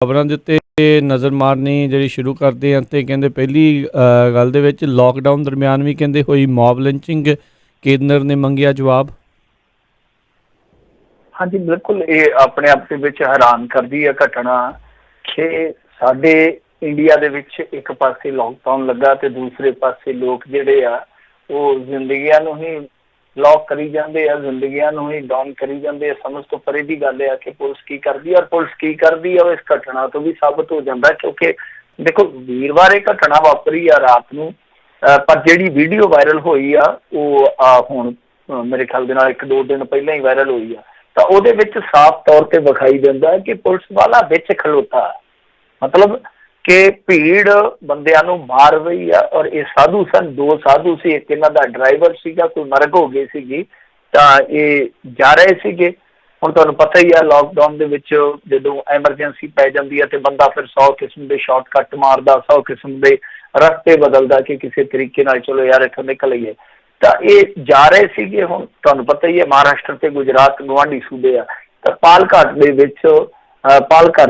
ਖਬਰਾਂ ਦੇ ਉੱਤੇ ਨਜ਼ਰ ਮਾਰਨੀ ਜਿਹੜੀ ਸ਼ੁਰੂ ਕਰਦੇ ਹਾਂ ਤੇ ਕਹਿੰਦੇ ਪਹਿਲੀ ਗੱਲ ਦੇ ਵਿੱਚ ਲੋਕਡਾਊਨ ਦਰਮਿਆਨ ਵੀ ਕਹਿੰਦੇ ਹੋਈ ਮੌਬ ਲਿੰਚਿੰਗ, ਕੇਂਦਰ ਨੇ ਮੰਗਿਆ ਜਵਾਬ। ਹਾਂਜੀ, ਬਿਲਕੁਲ ਇਹ ਆਪਣੇ ਆਪ ਦੇ ਵਿੱਚ ਹੈਰਾਨ ਕਰਦੀ ਹੈ ਘਟਨਾ ਕਿ ਸਾਡੇ ਇੰਡੀਆ ਦੇ ਵਿੱਚ ਇੱਕ ਪਾਸੇ ਲੋਕਡਾਊਨ ਲੱਗਾ ਤੇ ਦੂਸਰੇ ਪਾਸੇ ਲੋਕ ਜਿਹੜੇ ਆ ਉਹ ਜ਼ਿੰਦਗੀਆਂ ਨੂੰ ਹੀ ਲੌਕ ਕਰੀ ਜਾਂਦੇ ਆ, ਜ਼ਿੰਦਗੀਆਂ ਨੂੰ ਹੀ ਡਾਊਨ ਕਰੀ ਜਾਂਦੇ ਆ। ਸਮਝ ਤੋਂ ਪਰੇ ਦੀ ਗੱਲ ਆ ਕਿ ਪੁਲਿਸ ਕੀ ਕਰਦੀ ਆ, ਔਰ ਪੁਲਿਸ ਕੀ ਕਰਦੀ ਆ ਉਹ ਇਸ ਘਟਨਾ ਤੋਂ ਵੀ ਸਾਬਤ ਹੋ ਜਾਂਦਾ। ਕਿਉਂਕਿ ਦੇਖੋ, ਵੀਰਵਾਰ ਇਹ ਘਟਨਾ ਵਾਪਰੀ ਆ ਰਾਤ ਨੂੰ, ਪਰ ਜਿਹੜੀ ਵੀਡੀਓ ਵਾਇਰਲ ਹੋਈ ਆ ਉਹ ਹੁਣ ਮੇਰੇ ਖਿਆਲ ਦੇ ਨਾਲ 1-2 ਦਿਨ ਪਹਿਲਾਂ ਹੀ ਵਾਇਰਲ ਹੋਈ ਆ। ਤਾਂ ਉਹਦੇ ਵਿੱਚ ਸਾਫ਼ ਤੌਰ ਤੇ ਵਿਖਾਈ ਦਿੰਦਾ ਹੈ ਕਿ ਪੁਲਿਸ ਵਾਲਾ ਵਿੱਚ ਖਲੋਤਾ, ਮਤਲਬ ਕਿ ਭੀੜ ਬੰਦਿਆਂ ਨੂੰ ਮਾਰ ਰਹੀ ਆ। ਔਰ ਇਹ ਸਾਧੂ ਸਨ, 2 ਸਾਧੂ ਸੀ, ਇੱਕ ਇਹਨਾਂ ਦਾ ਡਰਾਈਵਰ ਸੀਗਾ, ਕੋਈ ਮਰਗ ਹੋ ਗਈ ਸੀਗੀ, ਤਾਂ ਇਹ ਜਾ ਰਹੇ ਸੀਗੇ। ਹੁਣ ਤੁਹਾਨੂੰ ਪਤਾ ਹੀ ਆ ਲੋਕਡਾਊਨ ਦੇ ਵਿੱਚ ਜਦੋਂ ਐਮਰਜੈਂਸੀ ਪੈ ਜਾਂਦੀ ਹੈ ਤੇ ਬੰਦਾ ਫਿਰ 100 ਕਿਸਮ ਦੇ ਸ਼ਾਰਟਕੱਟ ਮਾਰਦਾ, 100 ਕਿਸਮ ਦੇ ਰਸਤੇ ਬਦਲਦਾ ਕਿ ਕਿਸੇ ਤਰੀਕੇ ਨਾਲ ਚਲੋ ਯਾਰ ਇੱਥੋਂ ਨਿਕਲੀਏ। ਤਾਂ ਇਹ ਜਾ ਰਹੇ ਸੀਗੇ। ਹੁਣ ਤੁਹਾਨੂੰ ਪਤਾ ਹੀ ਹੈ ਮਹਾਰਾਸ਼ਟਰ ਤੇ ਗੁਜਰਾਤ ਗੁਆਂਢੀ ਸੂਬੇ ਆ, ਤਾਂ ਪਾਲਘਾਟ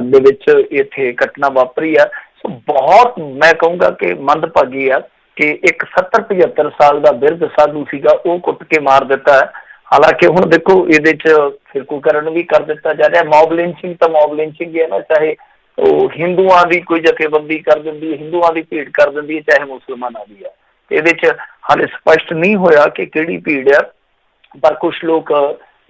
ਦੇ ਵਿੱਚ ਇੱਥੇ ਘਟਨਾ ਵਾਪਰੀ ਆ। ਸੋ ਬਹੁਤ ਮੈਂ ਕਹੂੰਗਾ ਕਿ ਮੰਦਭਾਗੀ ਆ ਕਿ ਇੱਕ 70-75 ਸਾਲ ਦਾ ਬਿਰਧ ਸਾਧੂ ਸੀਗਾ, ਉਹ ਕੁੱਟ ਕੇ ਮਾਰ ਦਿੱਤਾ ਹੈ। ਹਾਲਾਂਕਿ ਹੁਣ ਦੇਖੋ ਇਹਦੇ 'ਚ ਫਿਰਕੂਕਰਨ ਵੀ ਕਰ ਦਿੱਤਾ ਜਾ ਰਿਹਾ। ਮੌਬ ਲਿੰਚਿੰਗ ਤਾਂ ਮੌਬ ਲਿੰਚਿੰਗ ਹੀ ਹੈ ਨਾ, ਚਾਹੇ ਉਹ ਹਿੰਦੂਆਂ ਦੀ ਕੋਈ ਜਥੇਬੰਦੀ ਕਰ ਦਿੰਦੀ ਹੈ, ਹਿੰਦੂਆਂ ਦੀ ਭੀੜ ਕਰ ਦਿੰਦੀ ਹੈ, ਚਾਹੇ ਮੁਸਲਮਾਨਾਂ ਦੀ ਹੈ। ਇਹਦੇ 'ਚ ਹਾਲੇ ਸਪਸ਼ਟ ਨਹੀਂ ਹੋਇਆ ਕਿ ਕਿਹੜੀ ਭੀੜ ਆ, ਪਰ ਕੁਛ ਲੋਕ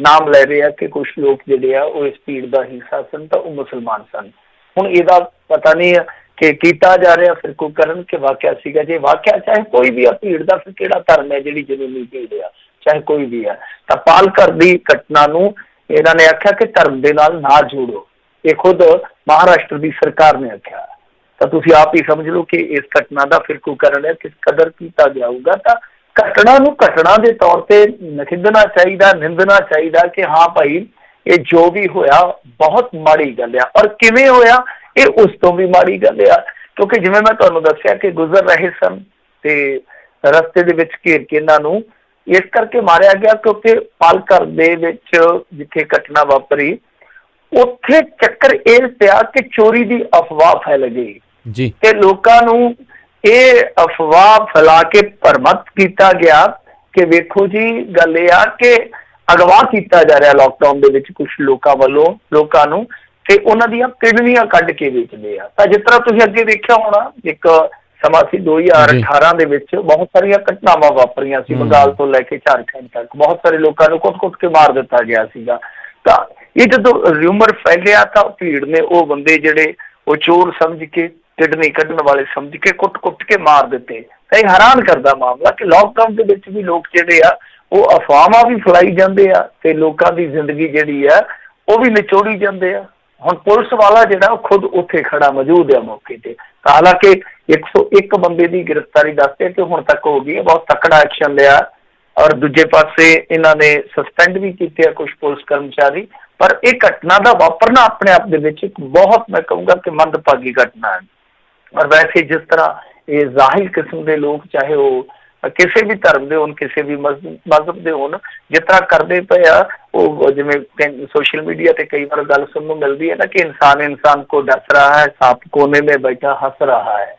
ਨਾਮ ਲੈ ਰਹੇ ਆ ਕਿ ਕੁਛ ਲੋਕ ਜਿਹੜੇ ਆ ਉਹ ਇਸ ਭੀੜ ਦਾ ਹਿੱਸਾ ਸਨ ਤਾਂ ਉਹ ਮੁਸਲਮਾਨ ਸਨ। ਹੁਣ ਇਹਦਾ ਪਤਾ ਨਹੀਂ ਹੈ ਕਿ ਕੀਤਾ ਜਾ ਰਿਹਾ ਫਿਰਕੂਕਰਨ ਕਿ ਵਾਕਿਆ ਸੀਗਾ। ਜੇ ਵਾਕਿਆ ਚਾਹੇ ਕੋਈ ਵੀ ਆ, ਭੀੜ ਦਾ ਫਿਰ ਕਿਹੜਾ ਧਰਮ ਹੈ ਜਿਹੜੀ ਜ਼ਮੀਨੀ ਭੀੜ ਆ, ਚਾਹੇ ਕੋਈ ਵੀ ਆ। ਤਾਂ ਪਾਲਘਰ ਦੀ ਘਟਨਾ ਨੂੰ ਇਹਨਾਂ ਨੇ ਆਖਿਆ ਕਿ ਧਰਮ ਦੇ ਨਾਲ ਨਾ ਜੋੜੋ, ਇਹ ਖੁਦ ਮਹਾਰਾਸ਼ਟਰ ਦੀ ਸਰਕਾਰ ਨੇ ਆਖਿਆ। ਤਾਂ ਤੁਸੀਂ ਆਪ ਹੀ ਸਮਝ ਲਓ ਕਿ ਇਸ ਘਟਨਾ ਦਾ ਫਿਰਕੂਕਰਨ ਹੈ ਕਿਸ ਕਦਰ ਕੀਤਾ ਗਿਆ ਹੋਊਗਾ। ਤਾਂ ਘਟਨਾ ਨੂੰ ਘਟਨਾ ਦੇ ਤੌਰ ਤੇ ਨਖਿੱਧਣਾ ਚਾਹੀਦਾ, ਨਿੰਦਣਾ ਚਾਹੀਦਾ ਕਿ ਹਾਂ ਭਾਈ ਇਹ ਜੋ ਵੀ ਹੋਇਆ ਬਹੁਤ ਮਾੜੀ ਗੱਲ ਆ। ਔਰ ਕਿਵੇਂ ਹੋਇਆ ਇਹ ਉਸ ਤੋਂ ਵੀ ਮਾੜੀ ਗੱਲ ਆ, ਕਿਉਂਕਿ ਜਿਵੇਂ ਮੈਂ ਤੁਹਾਨੂੰ ਦੱਸਿਆ ਕਿ ਗੁਜ਼ਰ ਰਹੇ ਸਨ ਤੇ ਰਸਤੇ ਦੇ ਵਿੱਚ ਘੇਰ ਕੇ ਇਹਨਾਂ ਨੂੰ ਇਸ ਕਰਕੇ ਮਾਰਿਆ ਗਿਆ ਕਿਉਂਕਿ ਪਾਲਘਰ ਦੇ ਵਿੱਚ ਜਿੱਥੇ ਘਟਨਾ ਵਾਪਰੀ ਉੱਥੇ ਚੱਕਰ ਇਹ ਪਿਆ ਕਿ ਚੋਰੀ ਦੀ ਅਫਵਾਹ ਫੈਲ ਗਈ ਜੀ ਤੇ ਲੋਕਾਂ ਨੂੰ ਇਹ ਅਫਵਾਹ ਫੈਲਾ ਕੇ ਭਰਮਤ ਕੀਤਾ ਗਿਆ ਕਿ ਵੇਖੋ ਜੀ ਗੱਲ ਇਹ ਆ ਕਿ ਅਗਵਾ ਕੀਤਾ ਜਾ ਰਿਹਾ ਲੋਕਡਾਊਨ ਦੇ ਵਿੱਚ ਕੁਝ ਲੋਕਾਂ ਵੱਲੋਂ ਲੋਕਾਂ ਨੂੰ, ਤੇ ਉਹਨਾਂ ਦੀਆਂ ਕਿਡਨੀਆਂ ਕੱਢ ਕੇ ਵੇਚਦੇ ਆ। ਤਾਂ ਜਿਸ ਤਰ੍ਹਾਂ ਤੁਸੀਂ ਅੱਗੇ ਦੇਖਿਆ ਹੋਣਾ, ਇੱਕ ਸਮਾਂ ਸੀ 2018 ਦੇ ਵਿੱਚ ਬਹੁਤ ਸਾਰੀਆਂ ਘਟਨਾਵਾਂ ਵਾਪਰੀਆਂ ਸੀ, ਬੰਗਾਲ ਤੋਂ ਲੈ ਕੇ ਝਾਰਖੰਡ ਤੱਕ ਬਹੁਤ ਸਾਰੇ ਲੋਕਾਂ ਨੂੰ ਕੁੱਟ-ਕੁੱਟ ਕੇ ਮਾਰ ਦਿੱਤਾ ਗਿਆ ਸੀਗਾ। ਤਾਂ ਇਹ ਜਦੋਂ ਰਿਊਮਰ ਫੈਲਿਆ ਤਾਂ ਭੀੜ ਨੇ ਉਹ ਬੰਦੇ ਜਿਹੜੇ ਉਹ ਚੋਰ ਸਮਝ ਕੇ, ਕਿਡਨੀ ਕੱਢਣ ਵਾਲੇ ਸਮਝ ਕੇ ਕੁੱਟ-ਕੁੱਟ ਕੇ ਮਾਰ ਦਿੱਤੇ। ਤਾਂ ਇਹ ਹੈਰਾਨ ਕਰਦਾ ਮਾਮਲਾ ਕਿ ਲੋਕਡਾਊਨ ਦੇ ਵਿੱਚ ਵੀ ਲੋਕ ਜਿਹੜੇ ਆ ਉਹ ਅਫਵਾਹਾਂ ਵੀ ਫੈਲਾਈ ਜਾਂਦੇ ਆ ਤੇ ਲੋਕਾਂ ਦੀ ਜ਼ਿੰਦਗੀ ਜਿਹੜੀ ਆ ਉਹ ਵੀ ਨਿਚੋੜੀ ਜਾਂਦੇ ਆ। ਹੁਣ ਪੁਲਿਸ ਵਾਲਾ ਜਿਹੜਾ ਉਹ ਖੁਦ ਉੱਥੇ ਖੜਾ ਮੌਜੂਦ ਹੈ ਮੌਕੇ ਤੇ। ਤਾਂ ਹਾਲਾਂਕਿ 101 ਬੰਦੇ ਦੀ ਗ੍ਰਿਫਤਾਰੀ ਦੱਸਦੇ ਕਿ ਹੁਣ ਤੱਕ ਹੋ ਗਈ ਹੈ, ਬਹੁਤ ਤਕੜਾ ਐਕਸ਼ਨ ਲਿਆ। ਔਰ ਦੂਜੇ ਪਾਸੇ ਇਹਨਾਂ ਨੇ ਸਸਪੈਂਡ ਵੀ ਕੀਤੇ ਆ ਕੁਝ ਪੁਲਿਸ ਕਰਮਚਾਰੀ। ਪਰ ਇਹ ਘਟਨਾ ਦਾ ਵਾਪਰਨਾ ਆਪਣੇ ਆਪ ਦੇ ਵਿੱਚ ਇੱਕ ਬਹੁਤ ਮੈਂ ਕਹੂੰਗਾ ਕਿ ਮੰਦਭਾਗੀ ਘਟਨਾ ਹੈ। ਔਰ ਵੈਸੇ ਜਿਸ ਤਰ੍ਹਾਂ ਇਹ ਜ਼ਾਹਿਰ ਕਿਸਮ ਦੇ ਲੋਕ, ਚਾਹੇ ਉਹ ਕਿਸੇ ਵੀ ਧਰਮ ਦੇ ਹੋਣ, ਕਿਸੇ ਵੀ ਮਜ਼ਹਬ ਦੇ ਹੋਣ, ਜਿਸ ਤਰ੍ਹਾਂ ਕਰਦੇ ਪਏ ਆ ਉਹ ਜਿਵੇਂ ਸੋਸ਼ਲ ਮੀਡੀਆ ਤੇ ਕਈ ਵਾਰ ਗੱਲ ਸੁਣਨ ਨੂੰ ਮਿਲਦੀ ਹੈ ਨਾ ਕਿ ਇਨਸਾਨ ਕੋ ਡਸ ਰਹਾ ਹੈ, ਸੱਪ ਕੋਨੇ में बैठा हंस रहा है।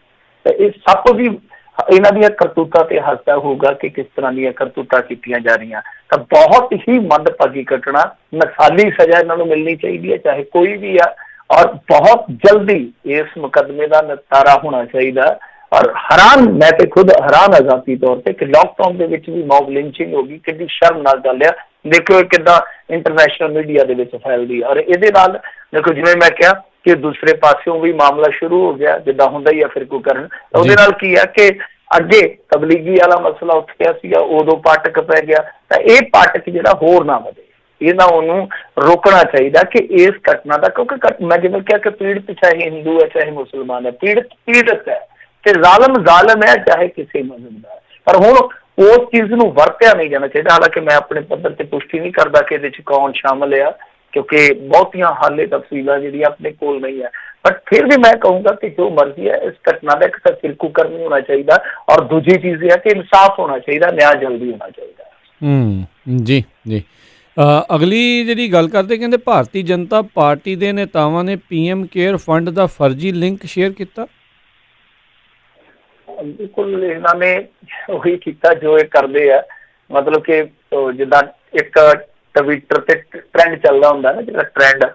ਤਾਂ ਇਹ ਸੱਪ ਵੀ ਇਹਨਾਂ ਦੀਆਂ ਕਰਤੂਤਾਂ ਤੇ ਹੱਸਦਾ ਹੋਊਗਾ ਕਿ ਕਿਸ ਤਰ੍ਹਾਂ ਦੀਆਂ ਕਰਤੂਤਾਂ ਕੀਤੀਆਂ ਜਾ ਰਹੀਆਂ। ਤਾਂ ਬਹੁਤ ਹੀ ਮੰਦਭਾਗੀ ਘਟਨਾ, ਮਿਸਾਲੀ ਸਜ਼ਾ ਇਹਨਾਂ ਨੂੰ ਮਿਲਣੀ ਚਾਹੀਦੀ ਹੈ ਚਾਹੇ ਕੋਈ ਵੀ ਆ। ਔਰ ਬਹੁਤ ਜਲਦੀ ਇਸ ਮੁਕੱਦਮੇ ਦਾ ਨਿਪਟਾਰਾ ਹੋਣਾ ਚਾਹੀਦਾ। ਔਰ ਹੈਰਾਨ, ਮੈਂ ਤੇ ਖੁਦ ਹੈਰਾਨ ਆ ਜ਼ਾਤੀ ਤੌਰ ਤੇ ਕਿ ਲੋਕਡਾਊਨ ਦੇ ਵਿੱਚ ਵੀ ਮੌਬ ਲਿੰਚਿੰਗ ਹੋ ਗਈ। ਕਿੰਨੀ ਸ਼ਰਮਨਾਕ ਗੱਲ ਆ। ਦੇਖੋ ਕਿੱਦਾਂ ਇੰਟਰਨੈਸ਼ਨਲ ਮੀਡੀਆ ਦੇ ਵਿੱਚ ਫੈਲਦੀ। ਔਰ ਇਹਦੇ ਨਾਲ ਦੇਖੋ ਜਿਵੇਂ ਮੈਂ ਕਿਹਾ ਕਿ ਦੂਸਰੇ ਪਾਸਿਓਂ ਵੀ ਮਾਮਲਾ ਸ਼ੁਰੂ ਹੋ ਗਿਆ ਜਿੱਦਾਂ ਹੁੰਦਾ ਹੀ ਆ ਫਿਰਕੂਕਰਨ। ਉਹਦੇ ਨਾਲ ਕੀ ਆ ਕਿ ਅੱਗੇ ਤਬਲੀਗੀ ਵਾਲਾ ਮਸਲਾ ਉੱਠ ਗਿਆ ਸੀਗਾ, ਉਦੋਂ ਪਾਟਕ ਪੈ ਗਿਆ। ਤਾਂ ਇਹ ਪਾਟਕ ਜਿਹੜਾ ਹੋਰ ਨਾ ਵਧੇ, ਇਹਨਾਂ ਉਹਨੂੰ ਰੋਕਣਾ ਚਾਹੀਦਾ ਕਿ ਇਸ ਘਟਨਾ ਦਾ, ਕਿਉਂਕਿ ਮੈਂ ਜਿਵੇਂ ਕਿਹਾ ਕਿ ਪੀੜਤ ਚਾਹੇ ਹਿੰਦੂ ਹੈ ਚਾਹੇ ਮੁਸਲਮਾਨ ਹੈ, ਪੀੜਤ ਹੈ ਤੇ ਜ਼ਾਲਮ ਹੈ ਚਾਹੇ ਕਿਸੇ ਮਜ਼ਹਬ ਦਾ। ਪਰ ਹੁਣ ਉਸ ਚੀਜ਼ ਨੂੰ ਵਰਤਿਆ ਨਹੀਂ ਜਾਣਾ ਚਾਹੀਦਾ। ਹਾਲਾਂਕਿ ਮੈਂ ਆਪਣੇ ਪੱਧਰ ਤੇ ਪੁਸ਼ਟੀ ਨਹੀਂ ਕਰਦਾ ਕਿ ਇਹਦੇ 'ਚ ਕੌਣ ਸ਼ਾਮਲ ਆ, ਕਿਉਂਕਿ ਬਹੁਤੀਆਂ ਹਾਲੇ ਤਫਸੀਲਾਂ ਜਿਹੜੀਆਂ ਆਪਣੇ ਕੋਲ ਨਹੀਂ ਹੈ। ਬਟ ਫਿਰ ਵੀ ਮੈਂ ਕਹੂੰਗਾ ਕਿ ਜੋ ਮਰਜ਼ੀ ਹੈ ਇਸ ਘਟਨਾ ਦਾ ਇੱਕ ਤਾਂ ਫਿਰਕੂਕਰਨ ਨਹੀਂ ਹੋਣਾ ਚਾਹੀਦਾ। ਔਰ ਦੂਜੀ ਚੀਜ਼ ਇਹ ਹੈ ਕਿ ਇਨਸਾਫ ਹੋਣਾ ਚਾਹੀਦਾ, ਨਿਆਂ ਜਲਦੀ ਹੋਣਾ ਚਾਹੀਦਾ। ਜੀ ਜੀ ਅਗਲੀ ਜਿਹੜੀ ਗੱਲ ਕਰਦੇ, ਕਹਿੰਦੇ ਭਾਰਤੀ ਜਨਤਾ ਪਾਰਟੀ ਦੇ ਨੇਤਾਵਾਂ ਨੇ PM ਕੇਅਰ ਫੰਡ ਦਾ ਫਰਜ਼ੀ ਲਿੰਕ ਸ਼ੇਅਰ ਕੀਤਾ। ਬਿਲਕੁਲ ਇਹਨਾਂ ਨੇ ਉਹੀ ਕੀਤਾ ਜੋ ਇਹ ਕਰਦੇ ਆ, ਮਤਲਬ ਕਿ ਜਿੱਦਾਂ ਇੱਕ ਟਵਿੱਟਰ ਤੇ ਟ੍ਰੈਂਡ ਚੱਲਦਾ ਹੁੰਦਾ ਨਾ, ਜਿਹੜਾ ਟ੍ਰੈਂਡ,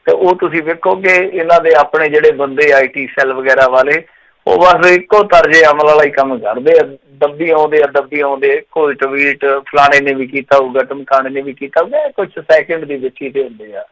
ਤੇ ਉਹ ਤੁਸੀਂ ਵੇਖੋਗੇ ਇਹਨਾਂ ਦੇ ਆਪਣੇ ਜਿਹੜੇ ਬੰਦੇ IT ਸੈੱਲ ਵਗੈਰਾ ਵਾਲੇ, ਉਹ ਬਸ ਇੱਕੋ ਤਰਜੇ ਅਮਲ ਵਾਲਾ ਹੀ ਕੰਮ ਕਰਦੇ ਆ, ਦੱਬੀ ਆਉਂਦੇ ਕੋਈ ਟਵੀਟ ਫਲਾਣੇ ਨੇ ਵੀ ਕੀਤਾ ਹੋਊਗਾ, ਟਮਕਾਣੇ ਨੇ ਵੀ ਕੀਤਾ ਹੋਊਗਾ, ਕੁਛ ਸੈਕਿੰਡ ਦੇ ਵਿੱਚ ਹੀ ਤੇ ਹੁੰਦੇ ਆ।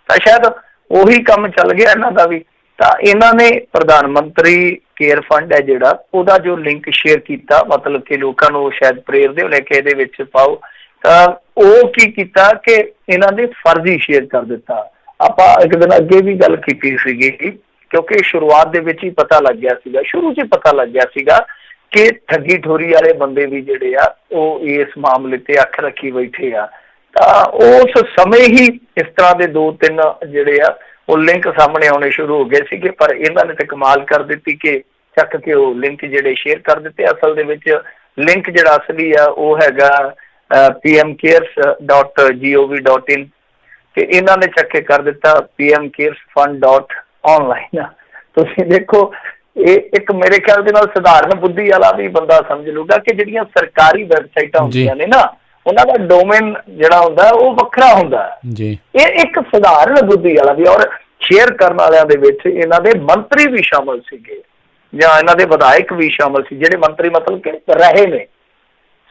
ਤਾਂ ਸ਼ਾਇਦ ਉਹੀ ਕੰਮ ਚੱਲ ਗਿਆ ਇਹਨਾਂ ਦਾ ਵੀ। ਤਾਂ ਇਹਨਾਂ ਨੇ ਪ੍ਰਧਾਨ ਮੰਤਰੀ ਕੇਅਰ ਫੰਡ ਹੈ ਜਿਹੜਾ, ਉਹਦਾ ਜੋ ਲਿੰਕ ਸ਼ੇਅਰ ਕੀਤਾ, ਮਤਲਬ ਕਿ ਲੋਕਾਂ ਨੂੰ ਸ਼ਾਇਦ ਪ੍ਰੇਰਦੇ ਹੋਣੇ ਕਿ ਇਹਦੇ ਵਿੱਚ ਪਾਓ, ਤਾਂ ਉਹ ਕੀ ਕੀਤਾ ਕਿ ਇਹਨਾਂ ਨੇ ਫਰਜ਼ੀ ਸ਼ੇਅਰ ਕਰ ਦਿੱਤਾ। ਆਪਾਂ ਇੱਕ ਦਿਨ ਅੱਗੇ ਵੀ ਗੱਲ ਕੀਤੀ ਸੀਗੀ, ਕਿਉਂਕਿ ਸ਼ੁਰੂਆਤ ਦੇ ਵਿੱਚ ਹੀ ਪਤਾ ਲੱਗ ਗਿਆ ਸੀਗਾ, ਸ਼ੁਰੂ 'ਚ ਪਤਾ ਲੱਗ ਗਿਆ ਸੀਗਾ ਕਿ ਠੱਗੀ ਠੋਰੀ ਵਾਲੇ ਬੰਦੇ ਵੀ ਜਿਹੜੇ ਆ ਉਹ ਇਸ ਮਾਮਲੇ ਤੇ ਅੱਖ ਰੱਖੀ ਬੈਠੇ ਆ। ਤਾਂ ਉਸ ਸਮੇਂ ਹੀ ਇਸ ਤਰ੍ਹਾਂ ਦੇ 2-3 ਜਿਹੜੇ ਆ ਉਹ ਲਿੰਕ ਸਾਹਮਣੇ ਆਉਣੇ ਸ਼ੁਰੂ ਹੋ ਗਏ ਸੀਗੇ, ਪਰ ਇਹਨਾਂ ਨੇ ਤਾਂ ਕਮਾਲ ਕਰ ਦਿੱਤੀ ਕਿ ਚੱਕ ਕੇ ਉਹ ਲਿੰਕ ਜਿਹੜੇ ਸ਼ੇਅਰ ਕਰ ਦਿੱਤੇ। ਅਸਲ ਦੇ ਵਿੱਚ ਲਿੰਕ ਜਿਹੜਾ ਅਸਲੀ ਆ ਉਹ ਹੈਗਾ pmcares.gov.in, ਤੇ ਇਹਨਾਂ ਨੇ ਚੱਕ ਕੇ ਕਰ ਦਿੱਤਾ pmcaresfund.online। ਤੁਸੀਂ ਦੇਖੋ, ਇਹ ਇੱਕ ਮੇਰੇ ਖਿਆਲ ਦੇ ਨਾਲ ਸਧਾਰਨ ਬੁੱਧੀ ਵਾਲਾ ਵੀ ਬੰਦਾ ਸਮਝ ਲੂਗਾ ਕਿ ਜਿਹੜੀਆਂ ਸਰਕਾਰੀ ਵੈਬਸਾਈਟਾਂ ਹੁੰਦੀਆਂ ਨੇ ਨਾ, ਉਹਨਾਂ ਦਾ ਡੋਮੇਨ ਜਿਹੜਾ ਹੁੰਦਾ ਉਹ ਵੱਖਰਾ ਹੁੰਦਾ ਜੀ। ਇਹ ਇੱਕ ਸਧਾਰਨ ਬੁੱਧੀ ਵਾਲਾ ਵੀ, ਔਰ ਸ਼ੇਅਰ ਕਰਨ ਵਾਲਿਆਂ ਦੇ ਵਿੱਚ ਇਹਨਾਂ ਦੇ ਮੰਤਰੀ ਵੀ ਸ਼ਾਮਲ ਸੀਗੇ ਜਾਂ ਇਹਨਾਂ ਦੇ ਵਿਧਾਇਕ ਵੀ ਸ਼ਾਮਲ ਸੀ, ਜਿਹੜੇ ਮੰਤਰੀ ਮਤਲਬ ਕਿ ਰਹੇ ਨੇ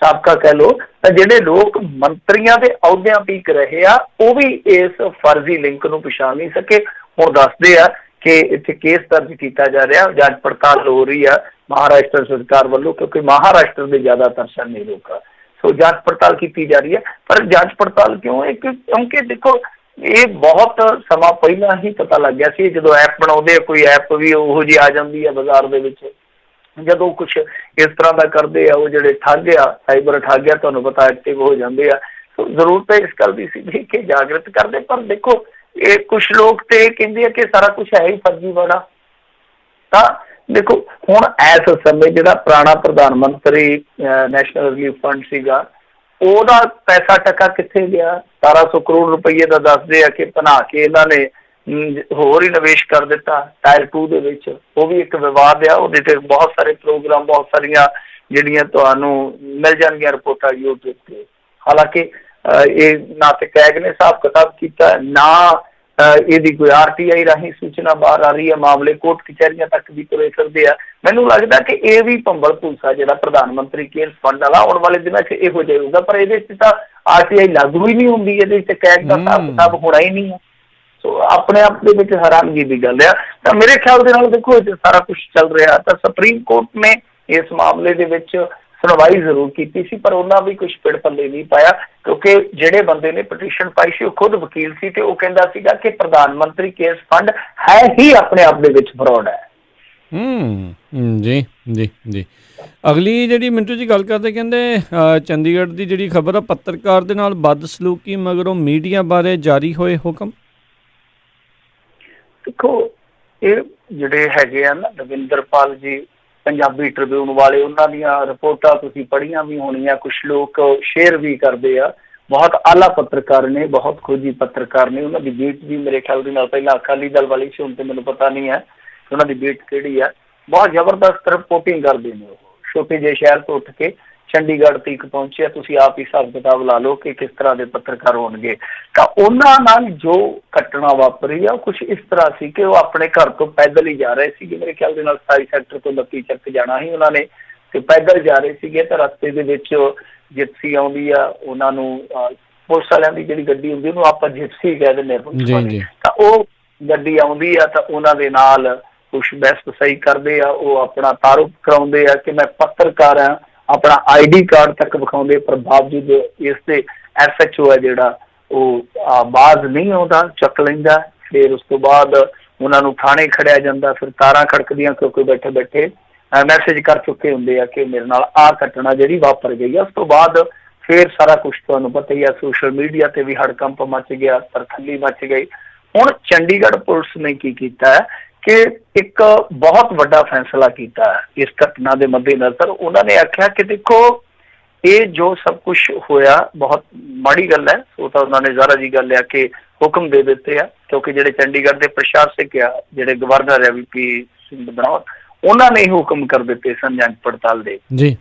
ਸਾਬਕਾ ਕਹਿ ਲਓ। ਤਾਂ ਜਿਹੜੇ ਲੋਕ ਮੰਤਰੀਆਂ ਦੇ ਅਹੁਦਿਆਂ ਤੇ ਰਹੇ ਆ, ਉਹ ਵੀ ਇਸ ਫਰਜ਼ੀ ਲਿੰਕ ਨੂੰ ਪਛਾਣ ਨਹੀਂ ਸਕੇ। ਹੁਣ ਦੱਸਦੇ ਆ ਕਿ ਇੱਥੇ ਕੇਸ ਦਰਜ ਕੀਤਾ ਜਾ ਰਿਹਾ, ਜਾਂਚ ਪੜਤਾਲ ਹੋ ਰਹੀ ਆ ਮਹਾਰਾਸ਼ਟਰ ਸਰਕਾਰ ਵੱਲੋਂ, ਕਿਉਂਕਿ ਮਹਾਰਾਸ਼ਟਰ ਦੇ ਜ਼ਿਆਦਾਤਰ ਸ਼ਾਮੀ ਲੋਕ ਆ, ਸੋ ਜਾਂਚ ਪੜਤਾਲ ਕੀਤੀ ਜਾ ਰਹੀ ਹੈ। ਪਰ ਜਾਂਚ ਪੜਤਾਲ ਕਿਉਂ? ਕਿਉਂਕਿ ਦੇਖੋ, ਇਹ ਬਹੁਤ ਸਮਾਂ ਪਹਿਲਾਂ ਹੀ ਪਤਾ ਲੱਗ ਗਿਆ ਸੀ, ਜਦੋਂ ਐਪ ਬਣਾਉਂਦੇ, ਕੋਈ ਐਪ ਵੀ ਉਹੋ ਜਿਹੀ ਆ ਜਾਂਦੀ ਹੈ ਬਾਜ਼ਾਰ ਦੇ ਵਿੱਚ, ਜਦੋਂ ਕੁਛ ਇਸ ਤਰ੍ਹਾਂ ਦਾ ਕਰਦੇ ਆ, ਉਹ ਜਿਹੜੇ ਠੱਗ ਆ, ਸਾਈਬਰ ਠੱਗ ਆ, ਤੁਹਾਨੂੰ ਪਤਾ ਐਕਟਿਵ ਹੋ ਜਾਂਦੇ ਆ। ਸੋ ਜ਼ਰੂਰਤ ਹੈ ਇਸ ਗੱਲ ਦੀ ਸੀ ਕਿ ਜਾਗਰਤ ਕਰਦੇ। ਪਰ ਦੇਖੋ, ਇਹ ਕੁਛ ਲੋਕ ਤੇ ਕਹਿੰਦੇ ਆ ਕਿ ਸਾਰਾ ਕੁਛ ਹੈ ਹੀ ਫਰਜ਼ੀ ਵਾਲਾ। ਤਾਂ ਦੇਖੋ, ਹੁਣ ਇਸ ਸਮੇਂ ਜਿਹੜਾ ਪੁਰਾਣਾ ਪ੍ਰਧਾਨ ਮੰਤਰੀ ਨੈਸ਼ਨਲ ਰਿਲੀਫ ਫੰਡ ਸੀਗਾ, ਉਹਦਾ ਪੈਸਾ ਟਕਾ ਕਿੱਥੇ ਗਿਆ? 1700 ਕਰੋੜ ਰੁਪਈਏ ਦਾ ਦੱਸਦੇ ਆ ਕਿ ਬਣਾ ਕੇ ਇਹਨਾਂ ਨੇ ਹੋਰ ਹੀ ਨਿਵੇਸ਼ ਕਰ ਦਿੱਤਾ ਟਾਇਰ 2 ਦੇ ਵਿੱਚ। ਉਹ ਵੀ ਇੱਕ ਵਿਵਾਦ ਆ, ਉਹਦੇ ਤੇ ਬਹੁਤ ਸਾਰੇ ਪ੍ਰੋਗਰਾਮ, ਬਹੁਤ ਸਾਰੀਆਂ ਜਿਹੜੀਆਂ ਤੁਹਾਨੂੰ ਮਿਲ ਜਾਣਗੀਆਂ ਰਿਪੋਰਟਾਂ YouTube ਤੇ। ਹਾਲਾਂਕਿ ਇਹ ਨਾ ਤੇ ਕੈਗ ਨੇ ਹਿਸਾਬ ਕਿਤਾਬ ਕੀਤਾ, ਨਾ ਇਹਦੀ ਕੋਈ RTI ਰਾਹੀਂ ਸੂਚਨਾ ਬਾਹਰ ਆ ਰਹੀ ਹੈ, ਮਾਮਲੇ ਕੋਰਟ ਕਚਹਿਰੀਆਂ ਤੱਕ ਵੀ ਤੁਰੇ ਫਿਰਦੇ ਆ। ਮੈਨੂੰ ਲੱਗਦਾ ਕਿ ਇਹ ਵੀ ਭੰਬਲ ਭੂਸਾ ਜਿਹੜਾ ਪ੍ਰਧਾਨ ਮੰਤਰੀ ਕੇਅਰ ਫੰਡ ਵਾਲਾ ਆਉਣ ਵਾਲੇ ਦਿਨਾਂ 'ਚ ਇਹੋ ਜਿਹਾ ਹੋਊਗਾ। ਪਰ ਇਹਦੇ 'ਚ ਤਾਂ RTI ਲਾਗੂ ਹੀ ਨਹੀਂ ਹੁੰਦੀ, ਇਹਦੇ 'ਚ ਕੈਗ ਦਾ ਹਿਸਾਬ ਕਿਤਾਬ ਹੋਣਾ ਹੀ ਨਹੀਂ ਹੈ। ਸੋ ਆਪਣੇ ਆਪ ਦੇ ਵਿੱਚ ਹੈਰਾਨਗੀ ਦੀ ਗੱਲ ਆ। ਤਾਂ ਮੇਰੇ ਖਿਆਲ ਦੇ ਨਾਲ ਦੇਖੋ, ਸਾਰਾ ਕੁਛ ਚੱਲ ਰਿਹਾ। ਤਾਂ ਸੁਪਰੀਮ ਕੋਰਟ ਨੇ ਇਸ ਮਾਮਲੇ ਦੇ ਵਿੱਚ ਸੁਣਵਾਈ ਜ਼ਰੂਰ ਕੀਤੀ ਸੀ, ਪਰ ਉਹਨਾਂ ਵੀ ਕੁਛ ਪਿੜ ਪੱਲੇ ਨਹੀਂ ਪਾਇਆ, ਕਿਉਂਕਿ ਜਿਹੜੇ ਬੰਦੇ ਨੇ ਪਟੀਸ਼ਨ ਪਾਈ ਸੀ ਉਹ ਖੁਦ ਵਕੀਲ ਸੀ, ਤੇ ਉਹ ਕਹਿੰਦਾ ਸੀਗਾ ਕਿ ਪ੍ਰਧਾਨ ਮੰਤਰੀ ਕੇਅਰ ਫੰਡ ਹੈ ਹੀ ਆਪਣੇ ਆਪ ਦੇ ਵਿੱਚ ਫਰਾਡ ਹੈ। ਜੀ ਜੀ ਜੀ। ਅਗਲੀ ਜਿਹੜੀ ਮਿੰਟੂ ਜੀ ਗੱਲ ਕਰਦੇ, ਕਹਿੰਦੇ ਚੰਡੀਗੜ੍ਹ ਦੀ ਜਿਹੜੀ ਖਬਰ ਆ, ਪੱਤਰਕਾਰ ਦੇ ਨਾਲ ਬਦਸਲੂਕੀ ਮਗਰੋਂ ਮੀਡੀਆ ਬਾਰੇ ਜਾਰੀ ਹੋਏ ਹੁਕਮ। ਦੇਖੋ, ਇਹ ਜਿਹੜੇ ਹੈਗੇ ਆ ਨਾ ਦਵਿੰਦਰਪਾਲ ਜੀ, ਪੰਜਾਬੀ ਟ੍ਰਿਬਿਊਨ ਵਾਲੇ, ਉਹਨਾਂ ਦੀਆਂ ਰਿਪੋਰਟਾਂ ਤੁਸੀਂ ਪੜ੍ਹੀਆਂ ਵੀ ਹੋਣੀਆਂ, ਕੁਛ ਲੋਕ ਸ਼ੇਅਰ ਵੀ ਕਰਦੇ ਆ। ਬਹੁਤ ਆਲਾ ਪੱਤਰਕਾਰ ਨੇ, ਬਹੁਤ ਖੋਜੀ ਪੱਤਰਕਾਰ ਨੇ। ਉਹਨਾਂ ਦੀ ਬੀਟ ਵੀ ਮੇਰੇ ਖਿਆਲ ਦੇ ਨਾਲ ਪਹਿਲਾਂ ਅਕਾਲੀ ਦਲ ਵਾਲੀ ਸੀ, ਹੁਣ ਤੇ ਮੈਨੂੰ ਪਤਾ ਨਹੀਂ ਹੈ ਉਹਨਾਂ ਦੀ ਬੀਟ ਕਿਹੜੀ ਆ। ਬਹੁਤ ਜ਼ਬਰਦਸਤ ਰਿਪੋਰਟਿੰਗ ਕਰਦੇ ਨੇ ਉਹ। ਛੋਟੇ ਜਿਹੇ ਸ਼ਹਿਰ ਤੋਂ ਉੱਠ ਕੇ ਚੰਡੀਗੜ੍ਹ ਤੱਕ ਪਹੁੰਚਿਆ, ਤੁਸੀਂ ਆਪ ਹੀ ਹਿਸਾਬ ਕਿਤਾਬ ਲਾ ਲਓ ਕਿ ਕਿਸ ਤਰ੍ਹਾਂ ਦੇ ਪੱਤਰਕਾਰ ਹੋਣਗੇ। ਤਾਂ ਉਹਨਾਂ ਨਾਲ ਜੋ ਘਟਨਾ ਵਾਪਰੀ ਆ, ਕੁਛ ਇਸ ਤਰ੍ਹਾਂ ਸੀ ਕਿ ਉਹ ਆਪਣੇ ਘਰ ਤੋਂ ਪੈਦਲ ਹੀ ਜਾ ਰਹੇ ਸੀਗੇ। ਮੇਰੇ ਖਿਆਲ ਦੇ ਨਾਲ 27 ਸੈਕਟਰ ਤੋਂ 29 ਚੱਕ ਜਾਣਾ ਸੀ ਉਹਨਾਂ ਨੇ, ਤੇ ਪੈਦਲ ਜਾ ਰਹੇ ਸੀਗੇ। ਤਾਂ ਰਸਤੇ ਦੇ ਵਿੱਚ ਜਿਪਸੀ ਆਉਂਦੀ ਆ, ਉਹਨਾਂ ਨੂੰ ਪੁਲਿਸ ਵਾਲਿਆਂ ਦੀ ਜਿਹੜੀ ਗੱਡੀ ਹੁੰਦੀ ਉਹਨੂੰ ਆਪਾਂ ਜਿਪਸੀ ਕਹਿ ਦਿੰਦੇ ਹਾਂ। ਤਾਂ ਉਹ ਗੱਡੀ ਆਉਂਦੀ ਆ, ਤਾਂ ਉਹਨਾਂ ਦੇ ਨਾਲ ਕੁਛ ਬਹਿਸ ਵਸਾਈ ਕਰਦੇ ਆ। ਉਹ ਆਪਣਾ ਤਾਰੁਫ ਕਰਾਉਂਦੇ ਆ ਕਿ ਮੈਂ ਪੱਤਰਕਾਰ ਹਾਂ, ਆਪਣਾ ID ਕਾਰਡ ਤੱਕ ਵਿਖਾਉਂਦੇ, ਪਰ ਬਾਵਜੂਦ ਇਸ ਦੇ SHO ਹੈ ਜਿਹੜਾ ਉਹ ਬਾਜ਼ ਨਹੀਂ ਆਉਂਦਾ, ਚੱਕ ਲੈਂਦਾ। ਫਿਰ ਉਸ ਤੋਂ ਬਾਅਦ ਉਹਨਾਂ ਨੂੰ ਥਾਣੇ ਖੜਿਆ ਜਾਂਦਾ, ਫਿਰ ਤਾਰਾਂ ਖੜਕਦੀਆਂ, ਕਿਉਂਕਿ ਬੈਠੇ ਬੈਠੇ ਮੈਸੇਜ ਕਰ ਚੁੱਕੇ ਹੁੰਦੇ ਆ ਕਿ ਮੇਰੇ ਨਾਲ ਆਹ ਘਟਨਾ ਜਿਹੜੀ ਵਾਪਰ ਗਈ ਆ। ਉਸ ਤੋਂ ਬਾਅਦ ਫਿਰ ਸਾਰਾ ਕੁਛ ਤੁਹਾਨੂੰ ਪਤਾ ਹੀ ਆ, ਸੋਸ਼ਲ ਮੀਡੀਆ ਤੇ ਵੀ ਹੜਕੰਪ ਮਚ ਗਿਆ, ਤਰਥੱਲੀ ਮਚ ਗਈ। ਹੁਣ ਚੰਡੀਗੜ੍ਹ ਪੁਲਿਸ ਨੇ ਕੀ ਕੀਤਾ ਕਿ ਇੱਕ ਬਹੁਤ ਵੱਡਾ ਫੈਸਲਾ ਕੀਤਾ ਇਸ ਘਟਨਾ ਦੇ ਮੱਦੇਨਜ਼ਰ। ਉਹਨਾਂ ਨੇ ਆਖਿਆ ਕਿ ਦੇਖੋ, ਇਹ ਜੋ ਸਭ ਕੁਝ ਹੋਇਆ ਬਹੁਤ ਮਾੜੀ ਗੱਲ ਹੈ। ਉਹ ਤਾਂ ਉਹਨਾਂ ਨੇ ਜ਼ਾਰਾ ਜੀ ਗੱਲ ਆ ਕਿ ਹੁਕਮ ਦੇ ਦਿੱਤੇ ਆ, ਕਿਉਂਕਿ ਜਿਹੜੇ ਚੰਡੀਗੜ੍ਹ ਦੇ ਪ੍ਰਸ਼ਾਸਕ ਆ, ਜਿਹੜੇ ਗਵਰਨਰ ਆ VP ਸਿੰਘ ਬਦਨੌਰ, ਉਹਨਾਂ ਨੇ ਹੀ ਹੁਕਮ ਕਰ ਦਿੱਤੇ ਸਨ ਜਾਂਚ ਪੜਤਾਲ ਦੇ ਜੀ।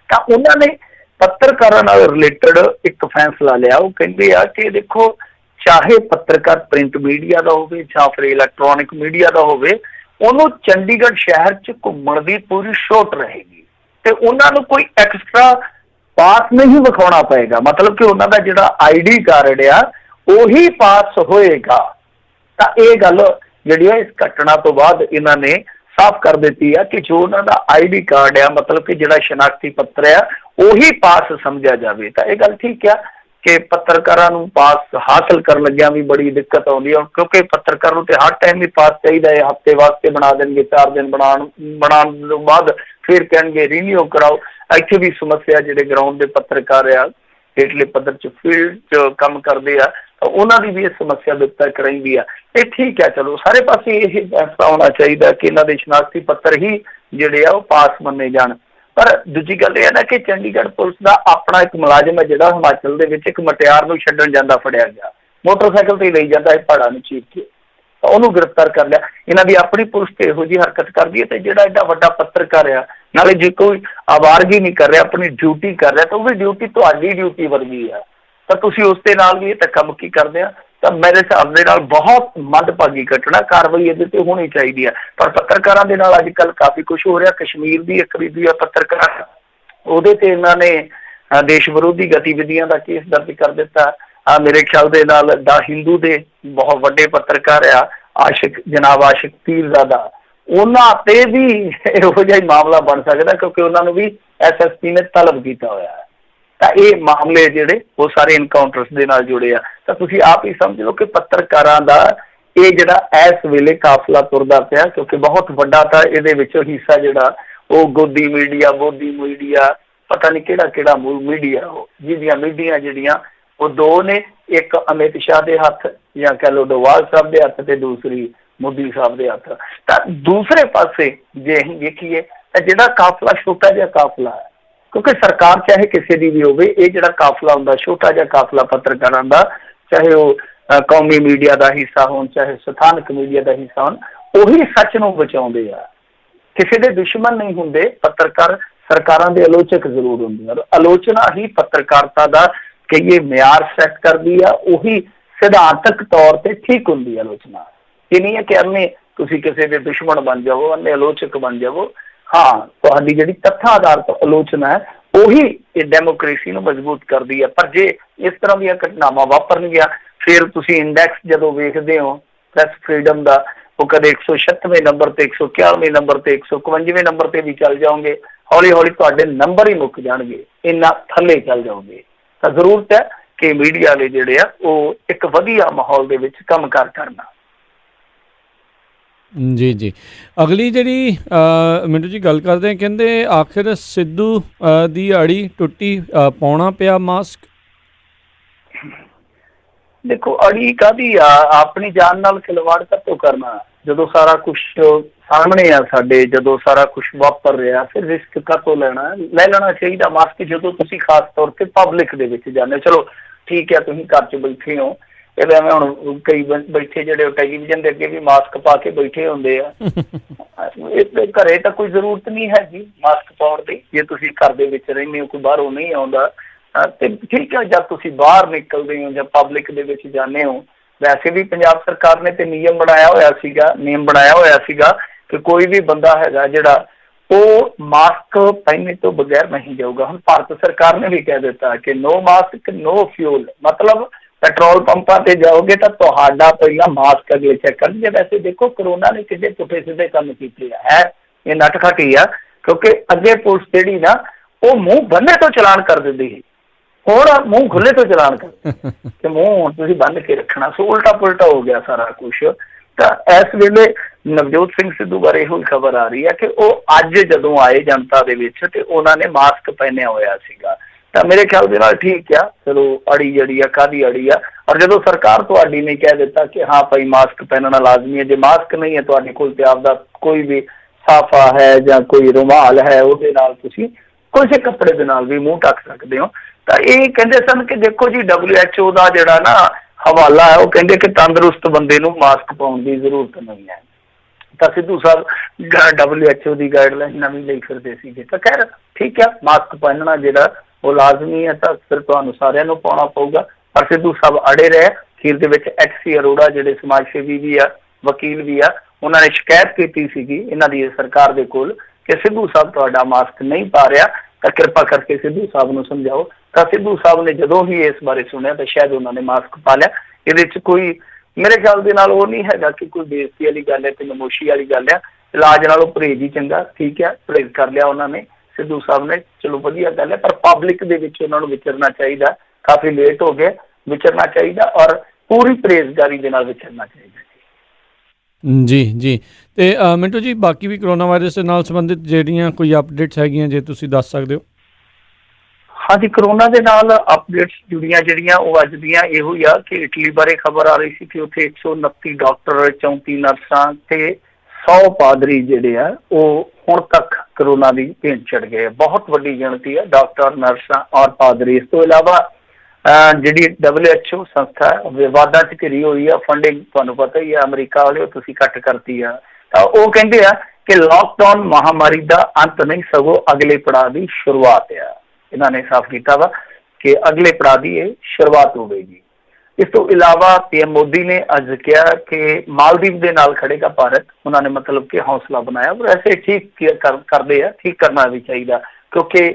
ਤਾਂ ਉਹਨਾਂ ਨੇ ਪੱਤਰਕਾਰਾਂ ਨਾਲ ਰਿਲੇਟਡ ਇੱਕ ਫੈਸਲਾ ਲਿਆ। ਉਹ ਕਹਿੰਦੇ ਆ ਕਿ ਦੇਖੋ, ਚਾਹੇ ਪੱਤਰਕਾਰ ਪ੍ਰਿੰਟ ਮੀਡੀਆ ਦਾ ਹੋਵੇ ਜਾਂ ਫਿਰ ਇਲੈਕਟ੍ਰੋਨਿਕ ਮੀਡੀਆ ਦਾ ਹੋਵੇ, ਉਹਨੂੰ ਚੰਡੀਗੜ੍ਹ ਸ਼ਹਿਰ 'ਚ ਘੁੰਮਣ ਦੀ ਪੂਰੀ ਛੋਟ ਰਹੇਗੀ ਤੇ ਉਹਨਾਂ ਨੂੰ ਕੋਈ ਐਕਸਟਰਾ ਪਾਸ ਨਹੀਂ ਵਿਖਾਉਣਾ ਪਏਗਾ। ਮਤਲਬ ਕਿ ਉਹਨਾਂ ਦਾ ਜਿਹੜਾ ID ਕਾਰਡ ਆ ਉਹੀ ਪਾਸ ਹੋਏਗਾ। ਤਾਂ ਇਹ ਗੱਲ ਜਿਹੜੀ ਆ ਇਸ ਘਟਨਾ ਤੋਂ ਬਾਅਦ ਇਹਨਾਂ ਨੇ ਸਾਫ਼ ਕਰ ਦਿੱਤੀ ਆ ਕਿ ਜੋ ਉਹਨਾਂ ਦਾ ID ਕਾਰਡ ਆ, ਮਤਲਬ ਕਿ ਜਿਹੜਾ ਸ਼ਨਾਖਤੀ ਪੱਤਰ ਆ, ਉਹੀ ਪਾਸ ਸਮਝਿਆ ਜਾਵੇ। ਤਾਂ ਇਹ ਗੱਲ ਠੀਕ ਆ ਕਿ ਪੱਤਰਕਾਰਾਂ ਨੂੰ ਪਾਸ ਹਾਸਲ ਕਰਨ ਲੱਗਿਆ ਵੀ ਬੜੀ ਦਿੱਕਤ ਆਉਂਦੀ ਹੈ, ਕਿਉਂਕਿ ਪੱਤਰਕਾਰ ਨੂੰ ਤੇ ਹਰ ਟਾਈਮ ਹੀ ਪਾਸ ਚਾਹੀਦਾ ਹੈ। ਹਫ਼ਤੇ ਵਾਸਤੇ ਬਣਾ ਦੇਣਗੇ, 4 ਦਿਨ ਬਣਾਉਣ ਤੋਂ ਬਾਅਦ ਫਿਰ ਕਹਿਣਗੇ ਰੀਨਿਊ ਕਰਾਓ। ਇੱਥੇ ਵੀ ਸਮੱਸਿਆ, ਜਿਹੜੇ ਗਰਾਊਂਡ ਦੇ ਪੱਤਰਕਾਰ ਆ, ਹੇਠਲੇ ਪੱਧਰ 'ਚ ਫੀਲਡ 'ਚ ਕੰਮ ਕਰਦੇ ਆ, ਤਾਂ ਉਹਨਾਂ ਦੀ ਵੀ ਇਹ ਸਮੱਸਿਆ ਤੱਕ ਰਹਿੰਦੀ ਆ। ਇਹ ਠੀਕ ਹੈ, ਚਲੋ ਸਾਰੇ ਪਾਸੇ ਇਹ ਫੈਸਲਾ ਹੋਣਾ ਚਾਹੀਦਾ ਕਿ ਇਹਨਾਂ ਦੇ ਸ਼ਨਾਖਤੀ ਪੱਤਰ ਹੀ ਜਿਹੜੇ ਆ ਉਹ ਪਾਸ ਮੰਨੇ ਜਾਣ। ਪਰ ਦੂਜੀ ਗੱਲ ਇਹ ਹੈ ਨਾ ਕਿ ਚੰਡੀਗੜ੍ਹ ਪੁਲਿਸ ਦਾ ਆਪਣਾ ਇੱਕ ਮੁਲਾਜ਼ਮ ਹੈ ਜਿਹੜਾ ਹਿਮਾਚਲ ਦੇ ਵਿੱਚ ਇੱਕ ਮੁਟਿਆਰ ਨੂੰ ਛੱਡਣ ਜਾਂਦਾ ਫੜਿਆ ਗਿਆ, ਮੋਟਰਸਾਈਕਲ ਤੇ ਲਈ ਜਾਂਦਾ, ਇਹ ਪਹਾੜਾਂ ਨੂੰ ਚੀਰ ਕੇ, ਤਾਂ ਉਹਨੂੰ ਗ੍ਰਿਫਤਾਰ ਕਰ ਲਿਆ। ਇਹਨਾਂ ਦੀ ਆਪਣੀ ਪੁਲਿਸ ਤੇ ਇਹੋ ਜਿਹੀ ਹਰਕਤ ਕਰਦੀ ਹੈ। ਤੇ ਜਿਹੜਾ ਐਡਾ ਵੱਡਾ ਪੱਤਰਕਾਰ ਆ, ਨਾਲੇ ਜੇ ਕੋਈ ਆਵਾਰਗੀ ਨਹੀਂ ਕਰ ਰਿਹਾ, ਆਪਣੀ ਡਿਊਟੀ ਕਰ ਰਿਹਾ, ਤਾਂ ਉਹ ਵੀ ਡਿਊਟੀ ਤੁਹਾਡੀ ਡਿਊਟੀ ਵਰਗੀ ਆ, ਤਾਂ ਤੁਸੀਂ ਉਸ ਦੇ ਨਾਲ ਵੀ ਇਹ ਧੱਕਾ ਮੁੱਕੀ ਕਰਦੇ ਆ। ਤਾਂ ਮੇਰੇ ਹਿਸਾਬ ਦੇ ਨਾਲ ਬਹੁਤ ਮੰਦਭਾਗੀ ਘਟਨਾ, ਕਾਰਵਾਈ ਇਹਦੇ ਤੇ ਹੋਣੀ ਚਾਹੀਦੀ ਹੈ। ਪਰ ਪੱਤਰਕਾਰਾਂ ਦੇ ਨਾਲ ਅੱਜ ਕੱਲ੍ਹ ਕਾਫੀ ਕੁਛ ਹੋ ਰਿਹਾ। ਕਸ਼ਮੀਰ ਦੀ ਇੱਕ ਵੀਡੀਓ ਆ ਪੱਤਰਕਾਰ, ਉਹਦੇ ਤੇ ਇਹਨਾਂ ਨੇ ਦੇਸ਼ ਵਿਰੋਧੀ ਗਤੀਵਿਧੀਆਂ ਦਾ ਕੇਸ ਦਰਜ ਕਰ ਦਿੱਤਾ। ਮੇਰੇ ਖਿਆਲ ਦੇ ਨਾਲ ਦਾ ਹਿੰਦੂ ਦੇ ਬਹੁਤ ਵੱਡੇ ਪੱਤਰਕਾਰ ਆ ਆਸ਼ਿਕ, ਜਨਾਬ ਆਸ਼ਿਕ ਪੀਰਜ਼ਾਦਾ, ਉਹਨਾਂ ਤੇ ਵੀ ਇਹੋ ਜਿਹਾ ਹੀ ਮਾਮਲਾ ਬਣ ਸਕਦਾ, ਕਿਉਂਕਿ ਉਹਨਾਂ ਨੂੰ ਵੀ SSP ਨੇ ਤਲਬ ਕੀਤਾ ਹੋਇਆ ਹੈ। ਤਾਂ ਇਹ ਮਾਮਲੇ ਜਿਹੜੇ ਉਹ ਸਾਰੇ ਇਨਕਾਊਂਟਰਸ ਦੇ ਨਾਲ ਜੁੜੇ ਆ। ਤਾਂ ਤੁਸੀਂ ਆਪ ਹੀ ਸਮਝ ਲਓ ਕਿ ਪੱਤਰਕਾਰਾਂ ਦਾ ਇਹ ਜਿਹੜਾ ਇਸ ਵੇਲੇ ਕਾਫਲਾ ਤੁਰਦਾ ਪਿਆ, ਕਿਉਂਕਿ ਬਹੁਤ ਵੱਡਾ ਤਾਂ ਇਹਦੇ ਵਿੱਚੋਂ ਹਿੱਸਾ ਜਿਹੜਾ ਉਹ ਗੋਦੀ ਮੀਡੀਆ, ਬੋਦੀ ਮੀਡੀਆ, ਪਤਾ ਨਹੀਂ ਕਿਹੜਾ ਕਿਹੜਾ ਮੀਡੀਆ, ਉਹ ਜਿਹਦੀਆਂ ਮੀਡੀਆ ਜਿਹੜੀਆਂ ਉਹ ਦੋ ਨੇ, ਇੱਕ ਅਮਿਤ ਸ਼ਾਹ ਦੇ ਹੱਥ ਜਾਂ ਕਹਿ ਲਓ ਡੋਵਾਲ ਸਾਹਿਬ ਦੇ ਹੱਥ ਤੇ ਦੂਸਰੀ ਮੋਦੀ ਸਾਹਿਬ ਦੇ ਹੱਥ। ਤਾਂ ਦੂਸਰੇ ਪਾਸੇ ਜੇ ਅਸੀਂ ਵੇਖੀਏ ਤਾਂ ਜਿਹੜਾ ਕਾਫਲਾ ਛੋਟਾ ਜਿਹਾ ਕਾਫਲਾ ਹੈ, ਕਿਉਂਕਿ ਸਰਕਾਰ ਚਾਹੇ ਕਿਸੇ ਦੀ ਵੀ ਹੋਵੇ, ਇਹ ਜਿਹੜਾ ਕਾਫਲਾ ਹੁੰਦਾ ਛੋਟਾ ਜਿਹਾ ਕਾਫਲਾ ਪੱਤਰਕਾਰਾਂ ਦਾ, ਚਾਹੇ ਉਹ ਕੌਮੀ ਮੀਡੀਆ ਦਾ ਹਿੱਸਾ ਹੋਣ, ਚਾਹੇ ਸਥਾਨਕ ਮੀਡੀਆ ਦਾ ਹਿੱਸਾ ਹੋਣ, ਉਹੀ ਸੱਚ ਨੂੰ ਬਚਾਉਂਦੇ ਆ। ਕਿਸੇ ਦੇ ਦੁਸ਼ਮਣ ਨਹੀਂ ਹੁੰਦੇ ਪੱਤਰਕਾਰ, ਸਰਕਾਰਾਂ ਦੇ ਆਲੋਚਕ ਜ਼ਰੂਰ ਹੁੰਦੇ ਆ। ਆਲੋਚਨਾ ਹੀ ਪੱਤਰਕਾਰਤਾ ਦਾ ਕਹੀਏ ਮਿਆਰ ਸੈੱਟ ਕਰਦੀ ਆ, ਉਹੀ ਸਿਧਾਂਤਕ ਤੌਰ ਤੇ ਠੀਕ ਹੁੰਦੀ ਆਲੋਚਨਾ। ਇਹ ਨਹੀਂ ਹੈ ਕਿ ਅੰਨੇ ਤੁਸੀਂ ਕਿਸੇ ਦੇ ਦੁਸ਼ਮਣ ਬਣ ਜਾਵੋ, ਅੰਨੇ ਆਲੋਚਕ ਬਣ ਜਾਵੋ। ਹਾਂ, ਤੁਹਾਡੀ ਜਿਹੜੀ ਤੱਥਾਂ ਆਧਾਰਿਤ ਆਲੋਚਨਾ ਹੈ ਉਹੀ ਇਹ ਡੈਮੋਕ੍ਰੇਸੀ ਨੂੰ ਮਜ਼ਬੂਤ ਕਰਦੀ ਹੈ। ਪਰ ਜੇ ਇਸ ਤਰ੍ਹਾਂ ਦੀਆਂ ਘਟਨਾਵਾਂ ਵਾਪਰਨਗੀਆਂ, ਫਿਰ ਤੁਸੀਂ ਇੰਡੈਕਸ ਜਦੋਂ ਵੇਖਦੇ ਹੋ ਪ੍ਰੈਸ ਫਰੀਡਮ ਦਾ, ਉਹ ਕਦੇ 196ਵੇਂ ਨੰਬਰ ਤੇ, 191ਵੇਂ ਨੰਬਰ ਤੇ, 151ਵੇਂ ਨੰਬਰ ਤੇ ਵੀ ਚੱਲ ਜਾਓਗੇ। ਹੌਲੀ ਹੌਲੀ ਤੁਹਾਡੇ ਨੰਬਰ ਹੀ ਮੁੱਕ ਜਾਣਗੇ, ਇੰਨਾ ਥੱਲੇ ਚੱਲ ਜਾਓਗੇ। ਤਾਂ ਜ਼ਰੂਰਤ ਹੈ ਕਿ ਮੀਡੀਆ ਵਾਲੇ ਜਿਹੜੇ ਆ ਉਹ ਇੱਕ ਵਧੀਆ ਮਾਹੌਲ ਦੇ ਵਿੱਚ ਕੰਮਕਾਰ ਕਰਨਾ। ਜੀ ਜੀ। ਅਗਲੀ ਜਿਹੜੀ ਮਿੰਟੂ ਜੀ ਗੱਲ ਕਰਦੇ ਆ, ਕਹਿੰਦੇ ਆਖਿਰ ਸਿੱਧੂ ਦੀ ਅੜੀ ਟੁੱਟੀ, ਪਾਉਣਾ ਪਿਆ ਮਾਸਕ। ਦੇਖੋ, ਅੜੀ ਕਾਹਦੀ ਆ, ਆਪਣੀ ਜਾਨ ਨਾਲ ਖਿਲਵਾੜ ਕਦੋਂ ਕਰਨਾ? ਜਦੋਂ ਸਾਰਾ ਕੁਝ ਸਾਹਮਣੇ ਆ ਸਾਡੇ, ਜਦੋਂ ਸਾਰਾ ਕੁਝ ਵਾਪਰ ਰਿਹਾ, ਫਿਰ ਰਿਸਕ ਕਾਹਤੋਂ ਲੈਣਾ? ਲੈ ਲੈਣਾ ਚਾਹੀਦਾ ਮਾਸਕ ਜਦੋਂ ਤੁਸੀਂ ਖਾਸ ਤੌਰ ਤੇ ਪਬਲਿਕ ਦੇ ਵਿੱਚ ਜਾਂਦੇ। ਚਲੋ ਠੀਕ ਹੈ, ਤੁਸੀਂ ਘਰ 'ਚ ਬੈਠੇ ਹੋ, ਇਹਦੇ ਐਵੇਂ ਹੁਣ ਕਈ ਬੈਠੇ ਜਿਹੜੇ ਟੈਲੀਵਿਜ਼ਨ ਦੇ ਅੱਗੇ ਵੀ ਮਾਸਕ ਪਾ ਕੇ ਬੈਠੇ ਹੁੰਦੇ ਆ। ਘਰੇ ਤਾਂ ਕੋਈ ਜ਼ਰੂਰਤ ਨਹੀਂ ਹੈਗੀ ਮਾਸਕ ਪਾਉਣ ਦੀ, ਜੇ ਤੁਸੀਂ ਘਰ ਦੇ ਵਿੱਚ ਰਹਿੰਦੇ ਹੋ, ਕੋਈ ਬਾਹਰੋਂ ਨਹੀਂ ਆਉਂਦਾ ਤੇ ਠੀਕ ਹੈ। ਜਦ ਤੁਸੀਂ ਬਾਹਰ ਨਿਕਲਦੇ ਹੋ ਜਾਂ ਪਬਲਿਕ ਦੇ ਵਿੱਚ ਜਾਂਦੇ ਹੋ, ਵੈਸੇ ਵੀ ਪੰਜਾਬ ਸਰਕਾਰ ਨੇ ਤੇ ਨਿਯਮ ਬਣਾਇਆ ਹੋਇਆ ਸੀਗਾ ਕਿ ਕੋਈ ਵੀ ਬੰਦਾ ਹੈਗਾ ਜਿਹੜਾ ਉਹ ਮਾਸਕ ਪਹਿਨੇ ਤੋਂ ਬਗੈਰ ਨਹੀਂ ਜਾਊਗਾ। ਹੁਣ ਭਾਰਤ ਸਰਕਾਰ ਨੇ ਵੀ ਕਹਿ ਦਿੱਤਾ ਕਿ ਨੋ ਮਾਸਕ ਨੋ ਫਿਊਲ, ਮਤਲਬ ਪੈਟਰੋਲ ਪੰਪਾਂ ਤੇ ਜਾਓਗੇ ਤਾਂ ਤੁਹਾਡਾ ਪਹਿਲਾਂ ਮਾਸਕ ਅਗਲੇ ਚੈੱਕ ਕਰਨਗੇ। ਵੈਸੇ ਦੇਖੋ, ਕਰੋਨਾ ਨੇ ਕਿੰਨੇ ਪੁੱਠੇ ਸਿੱਧੇ ਕੰਮ ਕੀਤੇ ਆ, ਇਹ ਨਟਖਟ ਹੀ ਆ, ਕਿਉਂਕਿ ਅੱਗੇ ਪੁਲਿਸ ਜਿਹੜੀ ਨਾ ਉਹ ਮੂੰਹ ਬੰਨੇ ਤੋਂ ਚਲਾਨ ਕਰ ਦਿੰਦੀ ਸੀ, ਹੁਣ ਮੂੰਹ ਖੁੱਲੇ ਤੋਂ ਚਲਾਨ ਕਰ ਤੇ ਮੂੰਹ ਹੁਣ ਤੁਸੀਂ ਬੰਨ ਕੇ ਰੱਖਣਾ। ਸੋ ਉਲਟਾ ਪੁਲਟਾ ਹੋ ਗਿਆ ਸਾਰਾ ਕੁਛ। ਤਾਂ ਇਸ ਵੇਲੇ ਨਵਜੋਤ ਸਿੰਘ ਸਿੱਧੂ ਬਾਰੇ ਇਹੋ ਖਬਰ ਆ ਰਹੀ ਹੈ ਕਿ ਉਹ ਅੱਜ ਜਦੋਂ ਆਏ ਜਨਤਾ ਦੇ ਵਿੱਚ ਤੇ ਉਹਨਾਂ ਨੇ ਮਾਸਕ ਪਹਿਨਿਆ ਹੋਇਆ ਸੀਗਾ। ਤਾਂ ਮੇਰੇ ਖਿਆਲ ਦੇ ਨਾਲ ਠੀਕ ਆ, ਚਲੋ ਅੜੀ ਜਿਹੜੀ ਆ ਕਾਹਦੀ ਅੜੀ ਆ। ਔਰ ਜਦੋਂ ਸਰਕਾਰ ਤੁਹਾਡੀ ਨੇ ਕਹਿ ਦਿੱਤਾ ਕਿ ਹਾਂ ਭਾਈ ਮਾਸਕ ਪਹਿਨਣਾ ਲਾਜ਼ਮੀ ਹੈ, ਜੇ ਮਾਸਕ ਨਹੀਂ ਹੈ ਤੁਹਾਡੇ ਕੋਲ ਤੇ ਆਪਦਾ ਕੋਈ ਵੀ ਸਾਫਾ ਹੈ ਜਾਂ ਕੋਈ ਰੁਮਾਲ ਹੈ, ਉਹਦੇ ਨਾਲ ਤੁਸੀਂ ਕਿਸੇ ਕੱਪੜੇ ਦੇ ਨਾਲ ਵੀ ਮੂੰਹ ਢੱਕ ਸਕਦੇ ਹੋ। ਤਾਂ ਇਹ ਕਹਿੰਦੇ ਸਨ ਕਿ ਦੇਖੋ ਜੀ WHO ਦਾ ਜਿਹੜਾ ਨਾ ਹਵਾਲਾ ਹੈ, ਉਹ ਕਹਿੰਦੇ ਕਿ ਤੰਦਰੁਸਤ ਬੰਦੇ ਨੂੰ ਮਾਸਕ ਪਾਉਣ ਦੀ ਜ਼ਰੂਰਤ ਨਹੀਂ ਹੈ। ਤਾਂ ਸਿੱਧੂ ਸਾਹਿਬ WHO ਦੀ ਗਾਈਡਲਾਈਨ ਨਵੀਂ ਲਈ ਫਿਰਦੇ ਸੀਗੇ। ਤਾਂ ਖੈਰ ਠੀਕ ਹੈ, ਮਾਸਕ ਪਹਿਨਣਾ ਜਿਹੜਾ ਉਹ ਲਾਜ਼ਮੀ ਹੈ, ਤਾਂ ਫਿਰ ਤੁਹਾਨੂੰ ਸਾਰਿਆਂ ਨੂੰ ਪਾਉਣਾ ਪਊਗਾ। ਪਰ ਸਿੱਧੂ ਸਾਹਿਬ ਅੜੇ ਰਹੇ। ਅਖੀਰ ਦੇ ਵਿੱਚ HC ਅਰੋੜਾ ਜਿਹੜੇ ਸਮਾਜ ਸੇਵੀ ਵੀ ਆ, ਵਕੀਲ ਵੀ ਆ, ਉਹਨਾਂ ਨੇ ਸ਼ਿਕਾਇਤ ਕੀਤੀ ਸੀਗੀ ਇਹਨਾਂ ਦੀ ਸਰਕਾਰ ਦੇ ਕੋਲ ਕਿ ਸਿੱਧੂ ਸਾਹਿਬ ਤੁਹਾਡਾ ਮਾਸਕ ਨਹੀਂ ਪਾ ਰਿਹਾ, ਤਾਂ ਕਿਰਪਾ ਕਰਕੇ ਸਿੱਧੂ ਸਾਹਿਬ ਨੂੰ ਸਮਝਾਓ। ਤਾਂ ਸਿੱਧੂ ਸਾਹਿਬ ਨੇ ਜਦੋਂ ਹੀ ਇਸ ਬਾਰੇ ਸੁਣਿਆ ਤਾਂ ਸ਼ਾਇਦ ਉਹਨਾਂ ਨੇ ਮਾਸਕ ਪਾ ਲਿਆ। ਇਹਦੇ 'ਚ ਕੋਈ ਮੇਰੇ ਖਿਆਲ ਦੇ ਨਾਲ ਉਹ ਨਹੀਂ ਹੈਗਾ ਕਿ ਕੋਈ ਬੇਇੱਜ਼ਤੀ ਵਾਲੀ ਗੱਲ ਹੈ ਤੇ ਨਮੋਸ਼ੀ ਵਾਲੀ ਗੱਲ ਆ। ਇਲਾਜ ਨਾਲੋਂ ਪਰਹੇਜ਼ ਹੀ ਚੰਗਾ। ਠੀਕ ਹੈ, ਪਰਹੇਜ਼ ਕਰ ਲਿਆ ਉਹਨਾਂ ਨੇ, ਸਿੱਧੂ ਸਾਹਿਬ ਨੇ, ਚਲੋ ਵਧੀਆ ਗੱਲ ਹੈ। ਪਰ ਪਬਲਿਕ ਦੇ ਵਿੱਚ ਉਹਨਾਂ ਨੂੰ ਵਿਚਰਨਾ ਚਾਹੀਦਾ। ਕਾਫੀ ਲੇਟ ਹੋ ਗਏ, ਵਿਚਰਨਾ ਚਾਹੀਦਾ ਔਰ ਪੂਰੀ ਪਰਹੇਜ਼ਗਾਰੀ ਦੇ ਨਾਲ ਵਿਚਰਨਾ ਚਾਹੀਦਾ। ਜੀ ਜੀ। ਤੇ ਮਿੰਟੂ ਜੀ, ਬਾਕੀ ਵੀ ਕਰੋਨਾ ਵਾਇਰਸ ਦੇ ਨਾਲ ਸੰਬੰਧਿਤ ਜਿਹੜੀਆਂ ਕੋਈ ਅਪਡੇਟਸ ਹੈਗੀਆਂ, ਜੇ ਤੁਸੀਂ ਦੱਸ ਸਕਦੇ ਹੋ। ਹਾਂਜੀ, ਕਰੋਨਾ ਦੇ ਨਾਲ ਅਪਡੇਟਸ ਜੁੜੀਆਂ ਜਿਹੜੀਆਂ ਉਹ ਅੱਜ ਦੀਆਂ ਇਹੋ ਹੀ ਆ ਕਿ ਇਟਲੀ ਬਾਰੇ ਖਬਰ ਆ ਰਹੀ ਸੀ ਕਿ ਉੱਥੇ 129 ਡਾਕਟਰ, 34 ਨਰਸਾਂ ਤੇ 100 ਪਾਦਰੀ ਜਿਹੜੇ ਆ ਉਹ ਹੁਣ ਤੱਕ ਕਰੋਨਾ ਦੀ ਭੇਂਟ ਚੜ੍ਹ ਗਏ। ਬਹੁਤ ਵੱਡੀ ਗਿਣਤੀ ਹੈ ਡਾਕਟਰ, ਨਰਸਾਂ ਔਰ ਪਾਦਰੀ। ਇਸ ਤੋਂ ਇਲਾਵਾ ਜਿਹੜੀ WHO ਸੰਸਥਾ ਵਿਵਾਦਾਂ 'ਚ ਘਿਰੀ ਹੋਈ ਆ, ਫੰਡਿੰਗ ਤੁਹਾਨੂੰ ਪਤਾ ਹੀ ਆ, ਅਮਰੀਕਾ ਵਾਲੇ ਤੁਸੀਂ ਕੱਟ ਕਰਤੀ ਆ। ਤਾਂ ਉਹ ਕਹਿੰਦੇ ਆ ਕਿ ਲਾਕਡਾਊਨ ਮਹਾਮਾਰੀ ਦਾ ਅੰਤ ਨਹੀਂ, ਸਗੋਂ ਅਗਲੇ ਪੜਾਅ ਦੀ ਸ਼ੁਰੂਆਤ ਆ। ਇਹਨਾਂ ਨੇ ਸਾਫ਼ ਕੀਤਾ ਵਾ ਕਿ ਅਗਲੇ ਪੜਾਅ ਦੀ ਇਹ ਸ਼ੁਰੂਆਤ ਹੋਵੇਗੀ। ਇਸ ਤੋਂ ਇਲਾਵਾ PM ਮੋਦੀ ਨੇ ਅੱਜ ਕਿਹਾ ਕਿ ਮਾਲਦੀਵ ਦੇ ਨਾਲ ਖੜੇਗਾ ਭਾਰਤ। ਉਹਨਾਂ ਨੇ ਮਤਲਬ ਕਿ ਹੌਸਲਾ ਬਣਾਇਆ। ਵੈਸੇ ਠੀਕ ਕਰਦੇ ਆ, ਠੀਕ ਕਰਨਾ ਵੀ ਚਾਹੀਦਾ, ਕਿਉਂਕਿ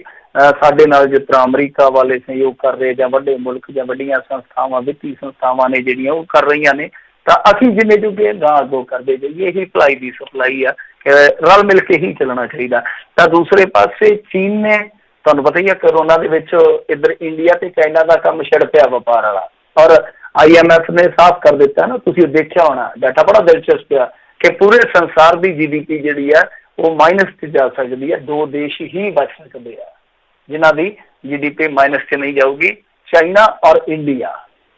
ਸਾਡੇ ਨਾਲ ਜਿਸ ਤਰ੍ਹਾਂ ਅਮਰੀਕਾ ਵਾਲੇ ਸਹਿਯੋਗ ਕਰ ਰਹੇ ਜਾਂ ਵੱਡੇ ਮੁਲਕ ਜਾਂ ਵੱਡੀਆਂ ਸੰਸਥਾਵਾਂ, ਵਿੱਤੀ ਸੰਸਥਾਵਾਂ ਨੇ ਜਿਹੜੀਆਂ ਉਹ ਕਰ ਰਹੀਆਂ ਨੇ, ਤਾਂ ਅਸੀਂ ਜਿੰਨੇ ਜੁਗੇ ਗਾਂ ਅੱਗੋਂ ਕਰਦੇ ਜਾਈਏ। ਇਹੀ ਭਲਾਈ ਦੀ ਸਪਲਾਈ ਆ ਕਿ ਰਲ ਮਿਲ ਕੇ ਹੀ ਚੱਲਣਾ ਚਾਹੀਦਾ। ਤਾਂ ਦੂਸਰੇ ਪਾਸੇ ਚੀਨ ਨੇ ਤੁਹਾਨੂੰ ਪਤਾ ਹੀ ਆ ਕਰੋਨਾ ਦੇ ਵਿੱਚ ਇੱਧਰ ਇੰਡੀਆ ਤੇ ਚਾਈਨਾ ਦਾ ਕੰਮ ਛਿੜ ਪਿਆ ਵਪਾਰ ਵਾਲਾ, ਔਰ IMF ਨੇ ਸਾਫ਼ ਕਰ ਦਿੱਤਾ ਨਾ, ਤੁਸੀਂ ਦੇਖਿਆ ਹੋਣਾ ਡਾਟਾ ਬੜਾ ਦਿਲਚਸਪ ਆ ਕਿ ਪੂਰੇ ਸੰਸਾਰ ਦੀ GDP ਜਿਹੜੀ ਆ ਉਹ ਮਾਈਨਸ 'ਚ ਜਾ ਸਕਦੀ ਹੈ। 2 ਦੇਸ਼ ਹੀ ਬਚ ਸਕਦੇ ਆ ਜਿਨ੍ਹਾਂ ਦੀ GDP ਮਾਈਨਸ 'ਚ ਨਹੀਂ ਜਾਊਗੀ, ਚਾਈਨਾ ਔਰ ਇੰਡੀਆ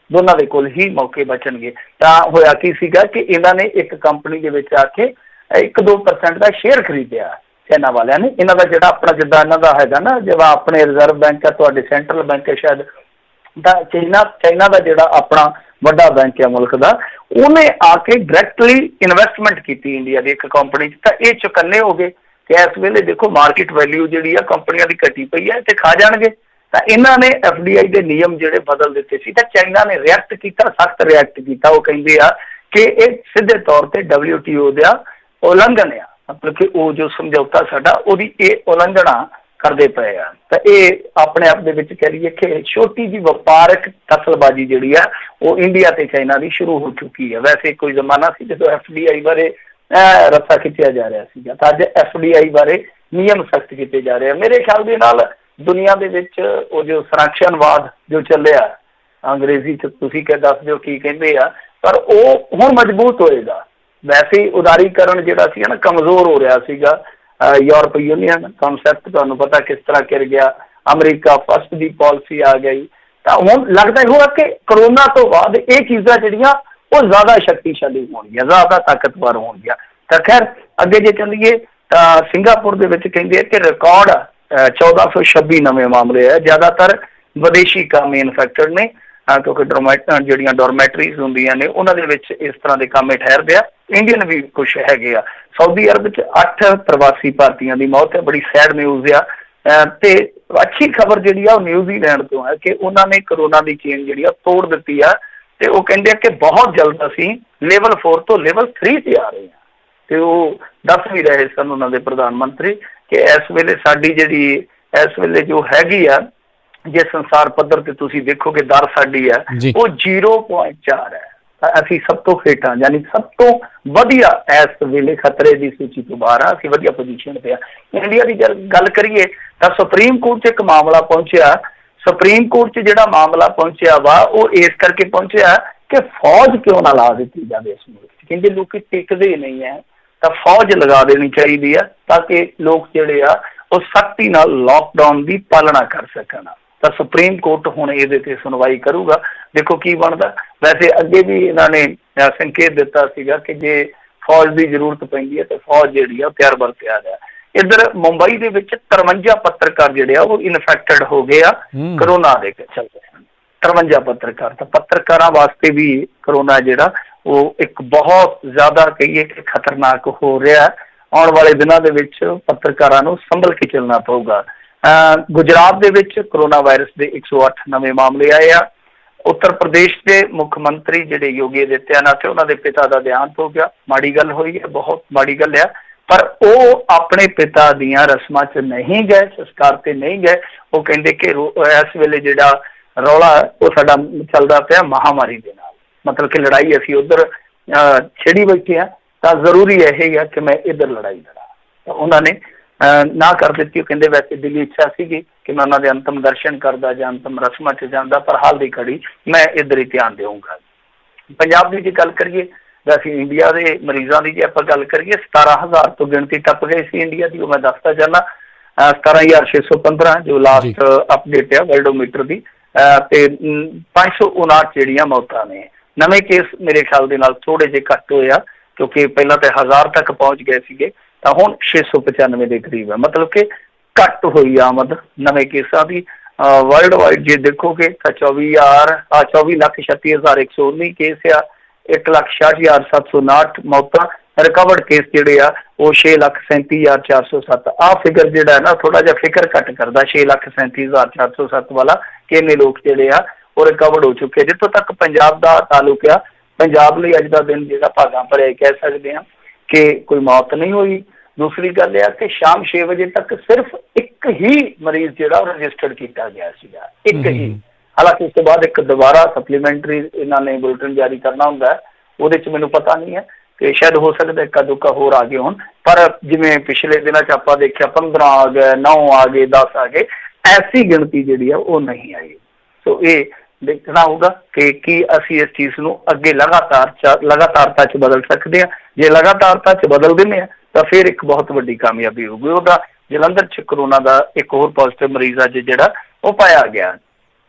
ਦੋਨਾਂ ਦੇ ਕੋਲ ਹੀ ਮੌਕੇ ਬਚਣਗੇ। ਤਾਂ ਹੋਇਆ ਕੀ ਸੀਗਾ ਕਿ ਇਹਨਾਂ ਨੇ ਇੱਕ ਕੰਪਨੀ ਦੇ ਵਿੱਚ ਆ ਕੇ 1-2% ਦਾ ਸ਼ੇਅਰ ਖਰੀਦਿਆ ਚਾਈਨਾ ਵਾਲਿਆਂ ਨੇ। ਇਹਨਾਂ ਦਾ ਜਿਹੜਾ ਆਪਣਾ ਜਿੱਦਾਂ ਇਹਨਾਂ ਦਾ ਹੈਗਾ ਨਾ, ਜਿਵੇਂ ਆਪਣੇ ਰਿਜ਼ਰਵ ਬੈਂਕ ਆ, ਤੁਹਾਡੇ ਸੈਂਟਰਲ ਬੈਂਕ ਹੈ ਸ਼ਾਇਦ, ਤਾਂ ਚਾਈਨਾ ਦਾ ਜਿਹੜਾ ਆਪਣਾ ਵੱਡਾ ਬੈਂਕ ਹੈ ਮੁਲਕ ਦਾ, ਉਹਨੇ ਆ ਕੇ ਡਾਇਰੈਕਟਲੀ ਇਨਵੈਸਟਮੈਂਟ ਕੀਤੀ ਇੰਡੀਆ ਦੀ ਇੱਕ ਕੰਪਨੀ 'ਚ। ਤਾਂ ਇਹ ਚੁਕੰਨੇ ਹੋ ਗਏ ਕਿ ਇਸ ਵੇਲੇ ਦੇਖੋ ਮਾਰਕੀਟ ਵੈਲਿਊ ਜਿਹੜੀ ਆ ਕੰਪਨੀਆਂ ਦੀ ਘਟੀ ਪਈ ਹੈ ਤੇ ਖਾ ਜਾਣਗੇ। ਤਾਂ ਇਹਨਾਂ ਨੇ FDI ਦੇ ਨਿਯਮ ਜਿਹੜੇ ਬਦਲ ਦਿੱਤੇ ਸੀ। ਤਾਂ ਚਾਈਨਾ ਨੇ ਰਿਐਕਟ ਕੀਤਾ, ਸਖਤ ਰਿਐਕਟ ਕੀਤਾ। ਉਹ ਕਹਿੰਦੇ ਆ ਕਿ ਇਹ ਸਿੱਧੇ ਤੌਰ ਤੇ WTO ਦਾ ਉਲੰਘਣ ਆ, ਮਤਲਬ ਕਿ ਉਹ ਜੋ ਸਮਝੌਤਾ ਸਾਡਾ ਉਹਦੀ ਇਹ ਉਲੰਘਣਾ ਕਰਦੇ ਪਏ ਆ। ਤਾਂ ਇਹ ਆਪਣੇ ਆਪ ਦੇ ਵਿੱਚ ਕਹਿ ਲਈਏ ਕਿ ਛੋਟੀ ਜਿਹੀ ਵਪਾਰਕ ਕਤਲਬਾਜ਼ੀ ਜਿਹੜੀ ਆ ਉਹ ਇੰਡੀਆ ਤੇ ਚਾਈਨਾ ਦੀ ਸ਼ੁਰੂ ਹੋ ਚੁੱਕੀ ਹੈ। ਵੈਸੇ ਕੋਈ ਜ਼ਮਾਨਾ ਸੀ ਜਦੋਂ FDI ਬਾਰੇ ਰੱਸਾ ਖਿੱਚਿਆ ਜਾ ਰਿਹਾ ਸੀਗਾ, ਤਾਂ ਅੱਜ FDI ਬਾਰੇ ਨਿਯਮ ਸਖਤ ਕੀਤੇ ਜਾ ਰਹੇ ਆ। ਮੇਰੇ ਖਿਆਲ ਦੇ ਨਾਲ ਦੁਨੀਆ ਦੇ ਵਿੱਚ ਉਹ ਜੋ ਸੰਰਕਸ਼ਣਵਾਦ ਜੋ ਚੱਲਿਆ, ਅੰਗਰੇਜ਼ੀ 'ਚ ਤੁਸੀਂ ਦੱਸ ਦਿਓ ਕੀ ਕਹਿੰਦੇ ਆ, ਪਰ ਉਹ ਹੁਣ ਮਜ਼ਬੂਤ ਹੋਏਗਾ। ਵੈਸੇ ਉਦਾਰੀਕਰਨ ਜਿਹੜਾ ਸੀ ਨਾ ਕਮਜ਼ੋਰ ਹੋ ਰਿਹਾ ਸੀਗਾ। ਯੂਰਪ ਯੂਨੀਅਨ ਕਨਸੈਪਟ ਤੁਹਾਨੂੰ ਪਤਾ ਕਿਸ ਤਰ੍ਹਾਂ ਗਿਰ ਗਿਆ, ਅਮਰੀਕਾ ਫਸਟ ਦੀ ਪਾਲਿਸੀ ਆ ਗਈ। ਤਾਂ ਹੁਣ ਲੱਗਦਾ ਇਹੋ ਕਿ ਕਰੋਨਾ ਤੋਂ ਬਾਅਦ ਇਹ ਚੀਜ਼ਾਂ ਜਿਹੜੀਆਂ ਉਹ ਜ਼ਿਆਦਾ ਸ਼ਕਤੀਸ਼ਾਲੀ ਹੋਣਗੀਆਂ, ਜ਼ਿਆਦਾ ਤਾਕਤਵਰ ਹੋਣਗੀਆਂ। ਤਾਂ ਖੈਰ ਅੱਗੇ ਜੇ ਚੱਲੀਏ ਤਾਂ ਸਿੰਗਾਪੁਰ ਦੇ ਵਿੱਚ ਕਹਿੰਦੇ ਆ ਕਿ ਰਿਕਾਰਡ 1426 ਨਵੇਂ ਮਾਮਲੇ ਹੈ। ਜ਼ਿਆਦਾਤਰ ਵਿਦੇਸ਼ੀ ਕਾਮੇ ਇਨਫੈਕਟਡ ਨੇ, ਕਿਉਂਕਿ ਜਿਹੜੀਆਂ ਡੋਰਮੈਟਰੀਜ਼ ਹੁੰਦੀਆਂ ਨੇ ਉਹਨਾਂ ਦੇ ਵਿੱਚ ਇਸ ਤਰ੍ਹਾਂ ਦੇ ਕਾਮੇ ਠਹਿਰਦੇ ਆ। ਇੰਡੀਅਨ ਵੀ ਕੁਛ ਹੈਗੇ ਆ। ਸਾਊਦੀ ਅਰਬ 'ਚ 8 ਪ੍ਰਵਾਸੀ ਭਾਰਤੀਆਂ ਦੀ ਮੌਤ ਹੈ। ਬੜੀ ਸੈਡ ਨਿਊਜ਼ ਆ। ਤੇ ਅੱਛੀ ਖਬਰ ਜਿਹੜੀ ਆ ਉਹ ਨਿਊਜ਼ੀਲੈਂਡ ਤੋਂ ਹੈ ਕਿ ਉਹਨਾਂ ਨੇ ਕਰੋਨਾ ਦੀ ਚੇਨ ਜਿਹੜੀ ਆ ਤੋੜ ਦਿੱਤੀ ਆ। ਤੇ ਉਹ ਕਹਿੰਦੇ ਆ ਕਿ ਬਹੁਤ ਜਲਦ ਅਸੀਂ ਲੈਵਲ 4 ਤੋਂ ਲੈਵਲ 3 ਤੇ ਆ ਰਹੇ ਹਾਂ। ਤੇ ਉਹ ਦੱਸ ਵੀ ਰਹੇ ਸਨ ਉਹਨਾਂ ਦੇ ਪ੍ਰਧਾਨ ਮੰਤਰੀ ਕਿ ਇਸ ਵੇਲੇ ਸਾਡੀ ਜਿਹੜੀ ਇਸ ਵੇਲੇ ਜੋ ਹੈਗੀ ਆ, ਜੇ ਸੰਸਾਰ ਪੱਧਰ ਤੇ ਤੁਸੀਂ ਦੇਖੋਗੇ ਦਰ ਸਾਡੀ ਆ ਉਹ 0.4 ਹੈ। ਅਸੀਂ ਸਭ ਤੋਂ ਫਿੱਟ ਹਾਂ, ਯਾਨੀ ਸਭ ਤੋਂ ਵਧੀਆ ਇਸ ਵੇਲੇ ਖਤਰੇ ਦੀ ਸੂਚੀ ਤੋਂ ਬਾਹਰ ਆ। ਅਸੀਂ ਵਧੀਆ ਪੋਜੀਸ਼ਨ ਤੇ ਆ। ਇੰਡੀਆ ਦੀ ਗੱਲ ਕਰੀਏ ਤਾਂ ਸੁਪਰੀਮ ਕੋਰਟ 'ਚ ਇੱਕ ਮਾਮਲਾ ਪਹੁੰਚਿਆ। ਸੁਪਰੀਮ ਕੋਰਟ 'ਚ ਜਿਹੜਾ ਮਾਮਲਾ ਪਹੁੰਚਿਆ ਵਾ ਉਹ ਇਸ ਕਰਕੇ ਪਹੁੰਚਿਆ ਕਿ ਫੌਜ ਕਿਉਂ ਨਾ ਲਾ ਦਿੱਤੀ ਜਾਵੇ ਇਸ ਮੁਲਕ 'ਚ। ਕਹਿੰਦੇ ਲੋਕ ਟਿਕਦੇ ਨਹੀਂ ਹੈ, ਤਾਂ ਫੌਜ ਲਗਾ ਦੇਣੀ ਚਾਹੀਦੀ ਆ ਤਾਂ ਕਿ ਲੋਕ ਜਿਹੜੇ ਆ ਉਹ ਸਖਤੀ ਨਾਲ ਲਾਕਡਾਊਨ ਦੀ ਪਾਲਣਾ ਕਰ ਸਕਣ। ਤਾਂ ਸੁਪਰੀਮ ਕੋਰਟ ਹੁਣ ਇਹਦੇ ਤੇ ਸੁਣਵਾਈ ਕਰੂਗਾ, ਦੇਖੋ ਕੀ ਬਣਦਾ। ਵੈਸੇ ਅੱਗੇ ਵੀ ਇਹਨਾਂ ਨੇ ਸੰਕੇਤ ਦਿੱਤਾ ਸੀਗਾ ਕਿ ਜੇ ਫੌਜ ਦੀ ਜ਼ਰੂਰਤ ਪੈਂਦੀ ਹੈ ਤਾਂ ਫੌਜ ਜਿਹੜੀ ਆ ਤਿਆਰ ਬਰ ਤਿਆਰ ਹੈ। ਇੱਧਰ ਮੁੰਬਈ ਦੇ ਵਿੱਚ 53 ਪੱਤਰਕਾਰ ਜਿਹੜੇ ਆ ਉਹ ਇਨਫੈਕਟਡ ਹੋ ਗਏ ਆ ਕਰੋਨਾ ਦੇ ਚੱਲਦੇ। 53 ਪੱਤਰਕਾਰ, ਤਾਂ ਪੱਤਰਕਾਰਾਂ ਵਾਸਤੇ ਵੀ ਕਰੋਨਾ ਜਿਹੜਾ ਉਹ ਇੱਕ ਬਹੁਤ ਜ਼ਿਆਦਾ ਕਹੀਏ ਕਿ ਖਤਰਨਾਕ ਹੋ ਰਿਹਾ। ਆਉਣ ਵਾਲੇ ਦਿਨਾਂ ਦੇ ਵਿੱਚ ਪੱਤਰਕਾਰਾਂ ਨੂੰ ਸੰਭਲ ਕੇ ਚੱਲਣਾ ਪਊਗਾ। ਗੁਜਰਾਤ ਦੇ ਵਿੱਚ ਕਰੋਨਾ ਵਾਇਰਸ ਦੇ 108 ਨਵੇਂ ਮਾਮਲੇ ਆਏ ਆ। ਉੱਤਰ ਪ੍ਰਦੇਸ਼ ਦੇ ਮੁੱਖ ਮੰਤਰੀ ਜਿਹੜੇ ਯੋਗੀ ਆਦਿੱਤਿਆਨਾਥ ਉਹਨਾਂ ਦੇ ਪਿਤਾ ਦਾ ਦੇਹਾਂਤ ਹੋ ਗਿਆ। ਮਾੜੀ ਗੱਲ ਹੋਈ ਹੈ, ਬਹੁਤ ਮਾੜੀ ਗੱਲ ਆ, ਪਰ ਉਹ ਆਪਣੇ ਪਿਤਾ ਦੀਆਂ ਰਸਮਾਂ 'ਚ ਨਹੀਂ ਗਏ, ਸੰਸਕਾਰ ਤੇ ਨਹੀਂ ਗਏ। ਉਹ ਕਹਿੰਦੇ ਕਿ ਇਸ ਵੇਲੇ ਜਿਹੜਾ ਰੌਲਾ ਉਹ ਸਾਡਾ ਚੱਲਦਾ ਪਿਆ ਮਹਾਮਾਰੀ ਦੇ ਨਾਲ, ਮਤਲਬ ਕਿ ਲੜਾਈ ਅਸੀਂ ਉੱਧਰ ਛੇੜੀ ਬੈਠੇ ਹਾਂ, ਤਾਂ ਜ਼ਰੂਰੀ ਇਹ ਹੀ ਆ ਕਿ ਮੈਂ ਇੱਧਰ ਲੜਾਈ ਲੜਾਂ। ਤਾਂ ਉਹਨਾਂ ਨੇ ਨਾ ਕਰ ਦਿੱਤੀ। ਉਹ ਕਹਿੰਦੇ ਵੈਸੇ ਦਿਲੀ ਇੱਛਾ ਸੀਗੀ ਕਿ ਮੈਂ ਉਹਨਾਂ ਦੇ ਅੰਤਮ ਦਰਸ਼ਨ ਕਰਦਾ ਜਾਂ ਅੰਤਮ ਰਸਮਾਂ 'ਚ ਜਾਂਦਾ, ਪਰ ਹਾਲ ਦੀ ਘੜੀ ਮੈਂ ਇੱਧਰ ਹੀ ਧਿਆਨ ਦੇਵਾਂਗਾ। ਪੰਜਾਬ ਦੀ ਜੇ ਗੱਲ ਕਰੀਏ, ਵੈਸੇ ਇੰਡੀਆ ਦੇ ਮਰੀਜ਼ਾਂ ਦੀ ਜੇ ਆਪਾਂ ਗੱਲ ਕਰੀਏ, 17,000 ਤੋਂ ਗਿਣਤੀ ਟੱਪ ਗਈ ਸੀ ਇੰਡੀਆ ਦੀ। ਉਹ ਮੈਂ ਦੱਸਦਾ ਚਾਹੁੰਦਾ 17,615 ਜੋ ਲਾਸਟ ਅਪਡੇਟ ਆ ਵਰਲਡੋਮੀਟਰ ਦੀ, ਤੇ 559 ਜਿਹੜੀਆਂ ਮੌਤਾਂ ਨੇ। ਨਵੇਂ ਕੇਸ ਮੇਰੇ ਖਿਆਲ ਦੇ ਨਾਲ ਥੋੜੇ ਜਿਹੇ ਘੱਟ ਹੋਏ ਆ, ਕਿਉਂਕਿ ਪਹਿਲਾਂ ਤਾਂ 1000 ਤੱਕ ਪਹੁੰਚ ਗਏ ਸੀਗੇ, ਤਾਂ ਹੁਣ 695 ਦੇ ਕਰੀਬ ਹੈ, ਮਤਲਬ ਕਿ ਘੱਟ ਹੋਈ ਆਮਦ ਨਵੇਂ ਕੇਸਾਂ ਦੀ। ਵਰਲਡ ਵਾਈਡ ਜੇ ਦੇਖੋਗੇ ਤਾਂ 24,36,119 ਕੇਸ ਆ, 1,66,759 ਮੌਤਾਂ। ਰਿਕਵਰਡ ਕੇਸ ਜਿਹੜੇ ਆ ਉਹ 6,37,407। ਆਹ ਫਿਗਰ ਜਿਹੜਾ ਹੈ ਨਾ ਥੋੜਾ ਜਿਹਾ ਫਿਕਰ ਘੱਟ ਕਰਦਾ, 6,37,407 ਵਾਲਾ, ਕਿ ਇੰਨੇ ਲੋਕ ਜਿਹੜੇ ਆ ਉਹ ਰਿਕਵਰਡ ਹੋ ਚੁੱਕੇ। ਜਿੱਥੋਂ ਤੱਕ ਪੰਜਾਬ ਦਾ ਤਾਲੁਕ ਆ, ਪੰਜਾਬ ਲਈ ਅੱਜ ਦਾ ਦਿਨ ਜਿਹੜਾ ਭਾਗਾਂ ਭਰਿਆ ਕਹਿ ਸਕਦੇ ਹਾਂ ਕਿ ਕੋਈ ਮੌਤ ਨਹੀਂ ਹੋਈ। ਦੂਸਰੀ ਗੱਲ ਇਹ ਆ ਕਿ ਸ਼ਾਮ 6 ਵਜੇ ਤੱਕ ਸਿਰਫ ਇੱਕ ਹੀ ਮਰੀਜ਼ ਜਿਹੜਾ ਉਹ ਰਜਿਸਟਰਡ ਕੀਤਾ ਗਿਆ ਸੀਗਾ, ਇੱਕ ਹੀ। ਹਾਲਾਂਕਿ ਉਸ ਤੋਂ ਬਾਅਦ ਇੱਕ ਦੁਬਾਰਾ ਸਪਲੀਮੈਂਟਰੀ ਇਹਨਾਂ ਨੇ ਬੁਲੇਟਿਨ ਜਾਰੀ ਕਰਨਾ ਹੁੰਦਾ, ਉਹਦੇ 'ਚ ਮੈਨੂੰ ਪਤਾ ਨਹੀਂ ਹੈ ਕਿ ਸ਼ਾਇਦ ਹੋ ਸਕਦਾ ਇੱਕਾ ਦੁੱਕਾ ਹੋਰ ਆ ਗਏ ਹੋਣ, ਪਰ ਜਿਵੇਂ ਪਿਛਲੇ ਦਿਨਾਂ 'ਚ ਆਪਾਂ ਦੇਖਿਆ 15 ਆ ਗਏ, 9 ਆ ਗਏ, 10 ਆ ਗਏ, ਐਸੀ ਗਿਣਤੀ ਜਿਹੜੀ ਆ ਉਹ ਨਹੀਂ ਆਈ। ਸੋ ਇਹ ਦੇਖਣਾ ਹੋਊਗਾ ਕਿ ਕੀ ਅਸੀਂ ਇਸ ਚੀਜ਼ ਨੂੰ ਅੱਗੇ ਲਗਾਤਾਰਤਾ 'ਚ ਬਦਲ ਸਕਦੇ ਹਾਂ। ਜੇ ਲਗਾਤਾਰਤਾ 'ਚ ਬਦਲ ਦਿੰਦੇ ਹਾਂ ਤਾਂ ਫਿਰ ਇੱਕ ਬਹੁਤ ਵੱਡੀ ਕਾਮਯਾਬੀ ਹੋਊਗੀ। ਉਹਦਾ ਜਲੰਧਰ 'ਚ ਕਰੋਨਾ ਦਾ ਇੱਕ ਹੋਰ ਪੋਜ਼ਿਟਿਵ ਮਰੀਜ਼ ਅੱਜ ਜਿਹੜਾ ਉਹ ਪਾਇਆ ਗਿਆ।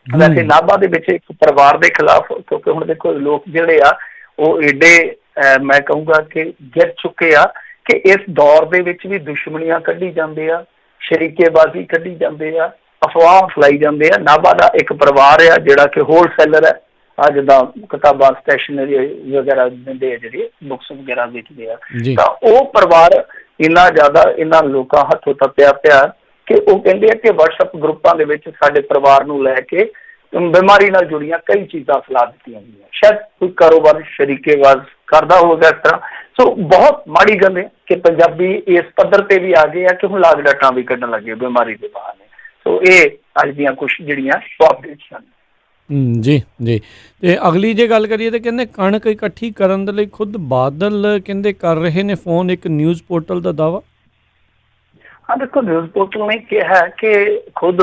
ਵੈਸੇ ਨਾਭਾ ਦੇ ਵਿੱਚ ਇੱਕ ਪਰਿਵਾਰ ਦੇ ਖਿਲਾਫ, ਕਿਉਂਕਿ ਹੁਣ ਦੇਖੋ ਲੋਕ ਜਿਹੜੇ ਆ ਉਹ ਏਡੇ ਮੈਂ ਕਹੂੰਗਾ ਕਿ ਗਿਰ ਚੁੱਕੇ ਆ ਕਿ ਇਸ ਦੌਰ ਦੇ ਵਿੱਚ ਵੀ ਦੁਸ਼ਮਣੀਆਂ ਕੱਢੀ ਜਾਂਦੇ ਆ, ਸ਼ਰੀਕੇਬਾਜ਼ੀ ਕੱਢੀ ਜਾਂਦੇ ਆ, ਅਫਵਾਹ ਫੈਲਾਈ ਜਾਂਦੇ ਆ। ਨਾਭਾ ਦਾ ਇੱਕ ਪਰਿਵਾਰ ਆ ਜਿਹੜਾ ਕਿ ਹੋਲਸੇਲਰ ਹੈ, ਆ ਜਿੱਦਾਂ ਕਿਤਾਬਾਂ ਸਟੇਸ਼ਨਰੀ ਵਗੈਰਾ ਦਿੰਦੇ ਆ, ਜਿਹੜੇ ਬੁੱਕਸ ਵਗੈਰਾ ਵੇਚਦੇ ਆ, ਤਾਂ ਉਹ ਪਰਿਵਾਰ ਇੰਨਾ ਜ਼ਿਆਦਾ ਇਹਨਾਂ ਲੋਕਾਂ ਹੱਥੋਂ ਤੱਪਿਆ ਪਿਆ ਕਿ ਉਹ ਕਹਿੰਦੇ ਆ ਕਿ ਵਟਸਐਪ ਗਰੁੱਪਾਂ ਦੇ ਵਿੱਚ ਸਾਡੇ ਪਰਿਵਾਰ ਨੂੰ ਲੈ ਕੇ ਬਿਮਾਰੀ ਨਾਲ ਜੁੜੀਆਂ ਕਈ ਚੀਜ਼ਾਂ ਫੈਲਾ ਦਿੱਤੀਆਂ ਗਈਆਂ। ਸ਼ਾਇਦ ਕੋਈ ਕਾਰੋਬਾਰ ਸ਼ਰੀਕੇਬਾਜ਼ ਕਰਦਾ ਹੋਵੇਗਾ ਇਸ ਤਰ੍ਹਾਂ। ਸੋ ਬਹੁਤ ਮਾੜੀ ਗੱਲ ਹੈ ਕਿ ਪੰਜਾਬੀ ਇਸ ਪੱਧਰ ਤੇ ਵੀ ਆ ਗਏ ਆ ਕਿ ਹੁਣ ਲਾਗ ਡਾਟਾਂ ਵੀ ਕੱਢਣ ਲੱਗੇ ਬਿਮਾਰੀ ਦੇ ਬਹਾਨੇ। ਸੋ ਇਹ ਅੱਜ ਦੀਆਂ ਕੁਛ ਜਿਹੜੀਆਂ ਅਪਡੇਟਸ ਹਨ। ਜੀ ਜੀ। ਤੇ ਅਗਲੀ ਜੇ ਗੱਲ ਕਰੀਏ ਤਾਂ ਕਹਿੰਦੇ ਕਣਕ ਇਕੱਠੀ ਕਰਨ ਦੇ ਲਈ ਖੁਦ ਬਾਦਲ ਕਹਿੰਦੇ ਕਰ ਰਹੇ ਨੇ ਫੋਨ, ਇੱਕ ਨਿਊਜ਼ ਪੋਰਟਲ ਦਾ ਦਾਵਾ। ਹਾਂ ਦੇਖੋ, ਨਿਊਜ਼ ਪੋਰਟਲ ਨੇ ਕਿਹਾ ਕਿ ਖੁਦ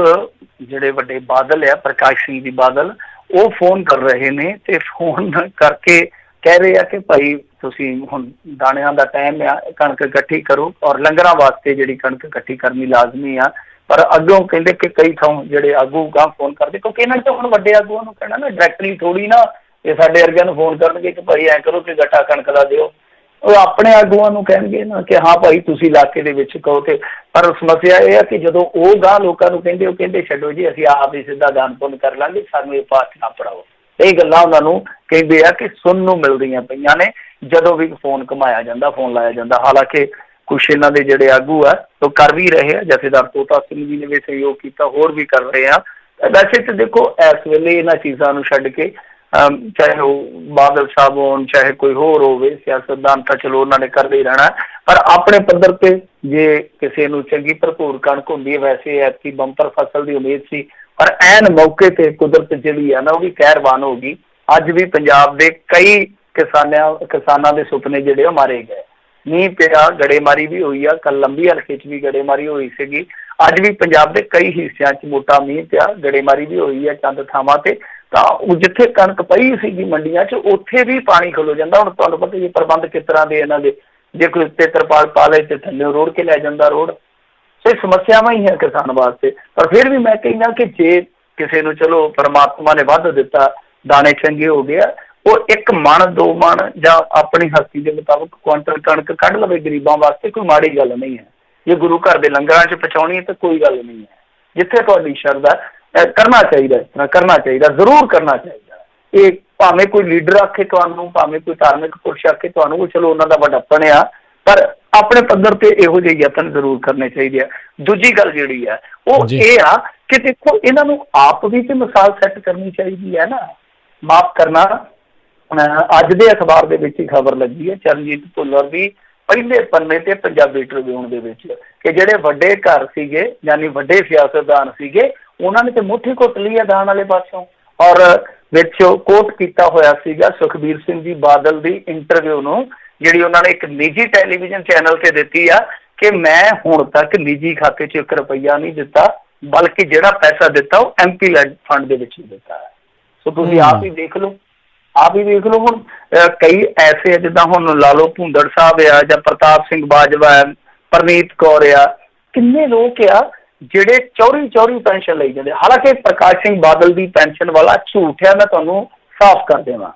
ਜਿਹੜੇ ਵੱਡੇ ਬਾਦਲ ਆ, ਪ੍ਰਕਾਸ਼ ਸਿੰਘ ਜੀ ਬਾਦਲ, ਉਹ ਫੋਨ ਕਰ ਰਹੇ ਨੇ ਤੇ ਫੋਨ ਕਰਕੇ ਕਹਿ ਰਹੇ ਆ ਕਿ ਭਾਈ ਤੁਸੀਂ ਹੁਣ ਦਾਣਿਆਂ ਦਾ ਟਾਈਮ ਆ, ਕਣਕ ਇਕੱਠੀ ਕਰੋ, ਔਰ ਲੰਗਰਾਂ ਵਾਸਤੇ ਜਿਹੜੀ ਕਣਕ ਇਕੱਠੀ ਕਰਨੀ ਲਾਜ਼ਮੀ ਆ। ਪਰ ਅੱਗੋਂ ਕਹਿੰਦੇ ਕਿ ਕਈ ਥਾਂ ਜਿਹੜੇ ਆਗੂ ਗਾਂ ਫੋਨ ਕਰਦੇ, ਕਿਉਂਕਿ ਇਹਨਾਂ ਤੋਂ ਹੁਣ ਵੱਡੇ ਆਗੂਆਂ ਨੂੰ ਕਹਿਣਾ ਨਾ ਡਾਇਰੈਕਟਲੀ ਥੋੜੀ ਨਾ ਇਹ ਸਾਡੇ ਵਰਗਿਆਂ ਨੂੰ ਫੋਨ ਕਰਨਗੇ ਕਿ ਭਾਈ ਐਂ ਕਰੋ ਕਿ ਗੱਟਾ ਕਣਕ ਦਾ ਦਿਓ। ਉਹ ਆਪਣੇ ਆਗੂਆਂ ਨੂੰ ਕਹਿਣਗੇ ਨਾ ਕਿ ਹਾਂ ਭਾਈ ਤੁਸੀਂ ਇਲਾਕੇ ਦੇ ਵਿੱਚ ਕਹੋ। ਤੇ ਪਰ ਸਮੱਸਿਆ ਇਹ ਆ ਕਿ ਜਦੋਂ ਉਹ ਗਾਂ ਲੋਕਾਂ ਨੂੰ ਕਹਿੰਦੇ, ਉਹ ਕਹਿੰਦੇ ਛੱਡੋ ਜੀ ਅਸੀਂ ਆਪ ਹੀ ਸਿੱਧਾ ਦਾਨ ਪੁੰਨ ਕਰ ਲਾਂਗੇ, ਸਾਨੂੰ ਇਹ ਪਾਠ ਨਾ ਪੜਾਓ। ਇਹ ਗੱਲਾਂ ਉਹਨਾਂ ਨੂੰ ਕਹਿੰਦੇ ਆ ਕਿ ਸੁਣਨ ਨੂੰ ਮਿਲਦੀਆਂ ਪਈਆਂ ਨੇ ਜਦੋਂ ਵੀ ਫੋਨ ਘੁਮਾਇਆ ਜਾਂਦਾ, ਫੋਨ ਲਾਇਆ ਜਾਂਦਾ। ਹਾਲਾਂਕਿ ਕੁਛ ਇਹਨਾਂ ਦੇ ਜਿਹੜੇ ਆਗੂ ਆ ਉਹ ਕਰ ਵੀ ਰਹੇ ਆ, ਜਥੇਦਾਰ ਤੋਤਾ ਸਿੰਘ ਜੀ ਨੇ ਵੀ ਸਹਿਯੋਗ ਕੀਤਾ, ਹੋਰ ਵੀ ਕਰ ਰਹੇ ਆ। ਵੈਸੇ ਤਾਂ ਦੇਖੋ ਇਸ ਵੇਲੇ ਇਹਨਾਂ ਚੀਜ਼ਾਂ ਨੂੰ ਛੱਡ ਕੇ ਚਾਹੇ ਉਹ ਬਾਦਲ ਸਾਹਿਬ ਹੋਣ, ਚਾਹੇ ਕੋਈ ਹੋਰ ਹੋਵੇ ਸਿਆਸਤਦਾਨ, ਤਾਂ ਚਲੋ ਉਹਨਾਂ ਨੇ ਕਰਦੇ ਹੀ ਰਹਿਣਾ। ਪਰ ਆਪਣੇ ਪੱਧਰ ਤੇ ਜੇ ਕਿਸੇ ਨੂੰ ਚੰਗੀ ਭਰਪੂਰ ਕਣਕ ਹੁੰਦੀ ਹੈ, ਵੈਸੇ ਐਤਕੀ ਬੰਪਰ ਫਸਲ ਦੀ ਉਮੀਦ ਸੀ, ਪਰ ਐਨ ਮੌਕੇ ਤੇ ਕੁਦਰਤ ਜਿਹੜੀ ਆ ਨਾ ਉਹ ਵੀ ਕਹਿਰਵਾਨ ਹੋ ਗਈ। ਅੱਜ ਵੀ ਪੰਜਾਬ ਦੇ ਕਈ ਕਿਸਾਨਾਂ ਦੇ ਸੁਪਨੇ ਜਿਹੜੇ ਉਹ ਮਾਰੇ ਗਏ। ਮੀਂਹ ਪਿਆ, ਗੜੇਮਾਰੀ ਵੀ ਹੋਈ ਆ, ਕੱਲ ਲੰਬੀ ਹਲਕੇ 'ਚ ਵੀ ਗੜੇਮਾਰੀ ਹੋਈ ਸੀਗੀ। ਅੱਜ ਵੀ ਪੰਜਾਬ ਦੇ ਕਈ ਹਿੱਸਿਆਂ 'ਚ ਮੋਟਾ ਮੀਂਹ ਪਿਆ, ਗੜੇਮਾਰੀ ਵੀ ਹੋਈ ਆ ਚੰਦ ਥਾਵਾਂ ਤੇ। ਤਾਂ ਜਿੱਥੇ ਕਣਕ ਪਈ ਸੀਗੀ ਮੰਡੀਆਂ 'ਚ, ਉੱਥੇ ਵੀ ਪਾਣੀ ਖਲੋ ਜਾਂਦਾ। ਹੁਣ ਤੁਹਾਨੂੰ ਪਤਾ ਜੀ ਪ੍ਰਬੰਧ ਕਿਸ ਤਰ੍ਹਾਂ ਦੇ ਇਹਨਾਂ ਦੇ, ਜੇ ਕੋਈ ਉੱਤੇ ਤਰਪਾਲ ਪਾ ਲਏ ਤੇ ਥੱਲੇ ਰੋੜ ਕੇ ਲੈ ਜਾਂਦਾ ਰੋਡ। ਸੋ ਸਮੱਸਿਆਵਾਂ ਹੀ ਹੈ ਕਿਸਾਨ ਵਾਸਤੇ। ਪਰ ਫਿਰ ਵੀ ਮੈਂ ਕਹਿੰਦਾ ਕਿ ਜੇ ਕਿਸੇ ਨੂੰ ਚਲੋ ਪਰਮਾਤਮਾ ਨੇ ਵੱਧ ਦਿੱਤਾ, ਦਾਣੇ ਚੰਗੇ ਹੋ ਗਏ, ਉਹ 1 ਮਣ 2 ਮਣ ਜਾਂ ਆਪਣੀ ਹਸਤੀ ਦੇ ਮੁਤਾਬਕ ਕੁਆਂਟਲ ਕਣਕ ਕੱਢ ਲਵੇ ਗਰੀਬਾਂ ਵਾਸਤੇ, ਕੋਈ ਮਾੜੀ ਗੱਲ ਨਹੀਂ ਹੈ। ਜੇ ਗੁਰੂ ਘਰ ਦੇ ਲੰਗਰਾਂ 'ਚ ਪਹੁੰਚਾਉਣੀ ਹੈ ਤਾਂ ਕੋਈ ਗੱਲ ਨਹੀਂ ਹੈ। ਜਿੱਥੇ ਤੁਹਾਡੀ ਸ਼ਰਧਾ ਕਰਨਾ ਚਾਹੀਦਾ, ਇਸ ਤਰ੍ਹਾਂ ਕਰਨਾ ਚਾਹੀਦਾ, ਜ਼ਰੂਰ ਕਰਨਾ ਚਾਹੀਦਾ। ਇਹ ਭਾਵੇਂ ਕੋਈ ਲੀਡਰ ਆਖੇ ਤੁਹਾਨੂੰ, ਭਾਵੇਂ ਕੋਈ ਧਾਰਮਿਕ ਪੁਰਸ਼ ਆਖੇ ਤੁਹਾਨੂੰ, ਉਹ ਚਲੋ ਉਹਨਾਂ ਦਾ ਵੱਡਪਨ ਆ, ਪਰ ਆਪਣੇ ਪੱਧਰ ਤੇ ਇਹੋ ਜਿਹੇ ਯਤਨ ਜ਼ਰੂਰ ਕਰਨੇ ਚਾਹੀਦੇ ਆ। ਦੂਜੀ ਗੱਲ ਜਿਹੜੀ ਆ ਉਹ ਇਹ ਆ ਕਿ ਦੇਖੋ ਇਹਨਾਂ ਨੂੰ ਆਪ ਵੀ ਤੇ ਮਿਸਾਲ ਸੈੱਟ ਕਰਨੀ ਚਾਹੀਦੀ ਹੈ ਨਾ। ਮਾਫ ਕਰਨਾ, ਅੱਜ ਦੇ ਅਖਬਾਰ ਦੇ ਵਿੱਚ ਹੀ ਖਬਰ ਲੱਗੀ ਹੈ ਚਰਨਜੀਤ ਭੁੱਲਰ ਦੀ ਪਹਿਲੇ ਪੰਨੇ ਤੇ ਪੰਜਾਬੀ ਟ੍ਰਿਬਿਊਨ ਦੇ ਵਿੱਚ, ਕਿ ਜਿਹੜੇ ਵੱਡੇ ਘਰ ਸੀਗੇ ਯਾਨੀ ਵੱਡੇ ਸਿਆਸਤਦਾਨ ਸੀਗੇ, ਉਹਨਾਂ ਨੇ ਤੇ ਮੁੱਠੀ ਘੁੱਟ ਲਈ ਹੈ ਦਾਨ ਵਾਲੇ ਪਾਸੋਂ। ਔਰ ਵਿੱਚ ਕੋਟ ਕੀਤਾ ਹੋਇਆ ਸੀਗਾ ਸੁਖਬੀਰ ਸਿੰਘ ਜੀ ਬਾਦਲ ਦੀ ਇੰਟਰਵਿਊ ਨੂੰ, ਜਿਹੜੀ ਉਹਨਾਂ ਨੇ ਇੱਕ ਨਿੱਜੀ ਟੈਲੀਵਿਜ਼ਨ ਚੈਨਲ ਤੇ ਦਿੱਤੀ ਆ, ਕਿ ਮੈਂ ਹੁਣ ਤੱਕ ਨਿੱਜੀ ਖਾਤੇ 'ਚ 1 ਰੁਪਈਆ ਨਹੀਂ ਦਿੱਤਾ, ਬਲਕਿ ਜਿਹੜਾ ਪੈਸਾ ਦਿੱਤਾ ਉਹ MP ਲੈਡ ਫੰਡ ਦੇ ਵਿੱਚ ਹੀ ਦਿੱਤਾ ਹੈ। ਸੋ ਤੁਸੀਂ ਆਪ ਹੀ ਦੇਖ ਲਓ, ਆਪ ਹੀ ਦੇਖ ਲਓ। ਹੁਣ ਕਈ ਐਸੇ ਆ, ਜਿੱਦਾਂ ਹੁਣ ਲਾ ਲਓ ਭੁੰਦੜ ਸਾਹਿਬ ਆ, ਜਾਂ ਪ੍ਰਤਾਪ ਸਿੰਘ ਬਾਜਵਾ ਹੈ, ਪਰਨੀਤ ਕੌਰ ਆ, ਕਿੰਨੇ ਲੋਕ ਆ ਜਿਹੜੇ ਚੌਰੀ ਪੈਨਸ਼ਨ ਲਈ ਜਾਂਦੇ। ਹਾਲਾਂਕਿ ਪ੍ਰਕਾਸ਼ ਸਿੰਘ ਬਾਦਲ ਦੀ ਪੈਨਸ਼ਨ ਵਾਲਾ ਝੂਠ ਹੈ, ਮੈਂ ਤੁਹਾਨੂੰ ਸਾਫ਼ ਕਰ ਦੇਵਾਂ।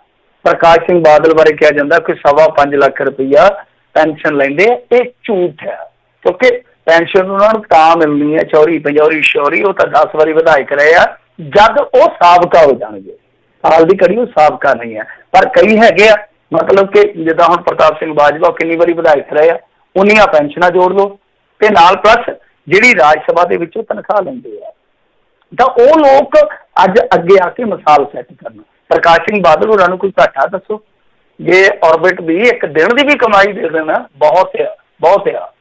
ਪ੍ਰਕਾਸ਼ ਸਿੰਘ ਬਾਦਲ ਬਾਰੇ ਕਿਹਾ ਜਾਂਦਾ ਕਿ 5.25 ਲੱਖ ਰੁਪਈਆ ਪੈਨਸ਼ਨ ਲੈਂਦੇ ਆ, ਇਹ ਝੂਠ ਹੈ। ਕਿਉਂਕਿ ਪੈਨਸ਼ਨ ਉਹਨਾਂ ਨੂੰ ਤਾਂ ਮਿਲਣੀ ਹੈ, ਚੌਰੀ ਪੰਜੌਰੀ ਸ਼ੌਰੀ, ਉਹ ਤਾਂ 10 ਵਾਰੀ ਵਿਧਾਇਕ ਰਹੇ ਆ, ਜਦ ਉਹ ਸਾਬਕਾ ਹੋ ਜਾਣਗੇ। ਹਾਲ ਦੀ ਘੜੀ ਉਹ ਸਾਬਕਾ ਨਹੀਂ ਹੈ। ਪਰ ਕਈ ਹੈਗੇ ਆ, ਮਤਲਬ ਕਿ ਜਿੱਦਾਂ ਹੁਣ ਪ੍ਰਤਾਪ ਸਿੰਘ ਬਾਜਵਾ ਕਿੰਨੀ ਵਾਰੀ ਵਿਧਾਇਕ ਰਹੇ ਆ, ਉਨੀਆਂ ਪੈਨਸ਼ਨਾਂ ਜੋੜ ਲਓ, ਤੇ ਨਾਲ ਪਲੱਸ ਜਿਹੜੀ ਰਾਜ ਸਭਾ ਦੇ ਵਿੱਚੋਂ ਤਨਖਾਹ ਲੈਂਦੇ ਆ, ਤਾਂ ਉਹ ਲੋਕ ਅੱਜ ਅੱਗੇ ਆ ਕੇ ਮਿਸਾਲ ਸੈੱਟ ਕਰਨ। ਪ੍ਰਕਾਸ਼ ਸਿੰਘ ਬਾਦਲ ਹੋਰਾਂ ਨੂੰ ਕੋਈ ਘਾਟਾ ਦੱਸੋ? ਜੇ ਔਰਬਿਟ ਦੀ ਇੱਕ ਦਿਨ ਦੀ ਵੀ ਕਮਾਈ ਦੇ ਦੇਣ ਬਹੁਤ ਆ, ਬਹੁਤ ਆ।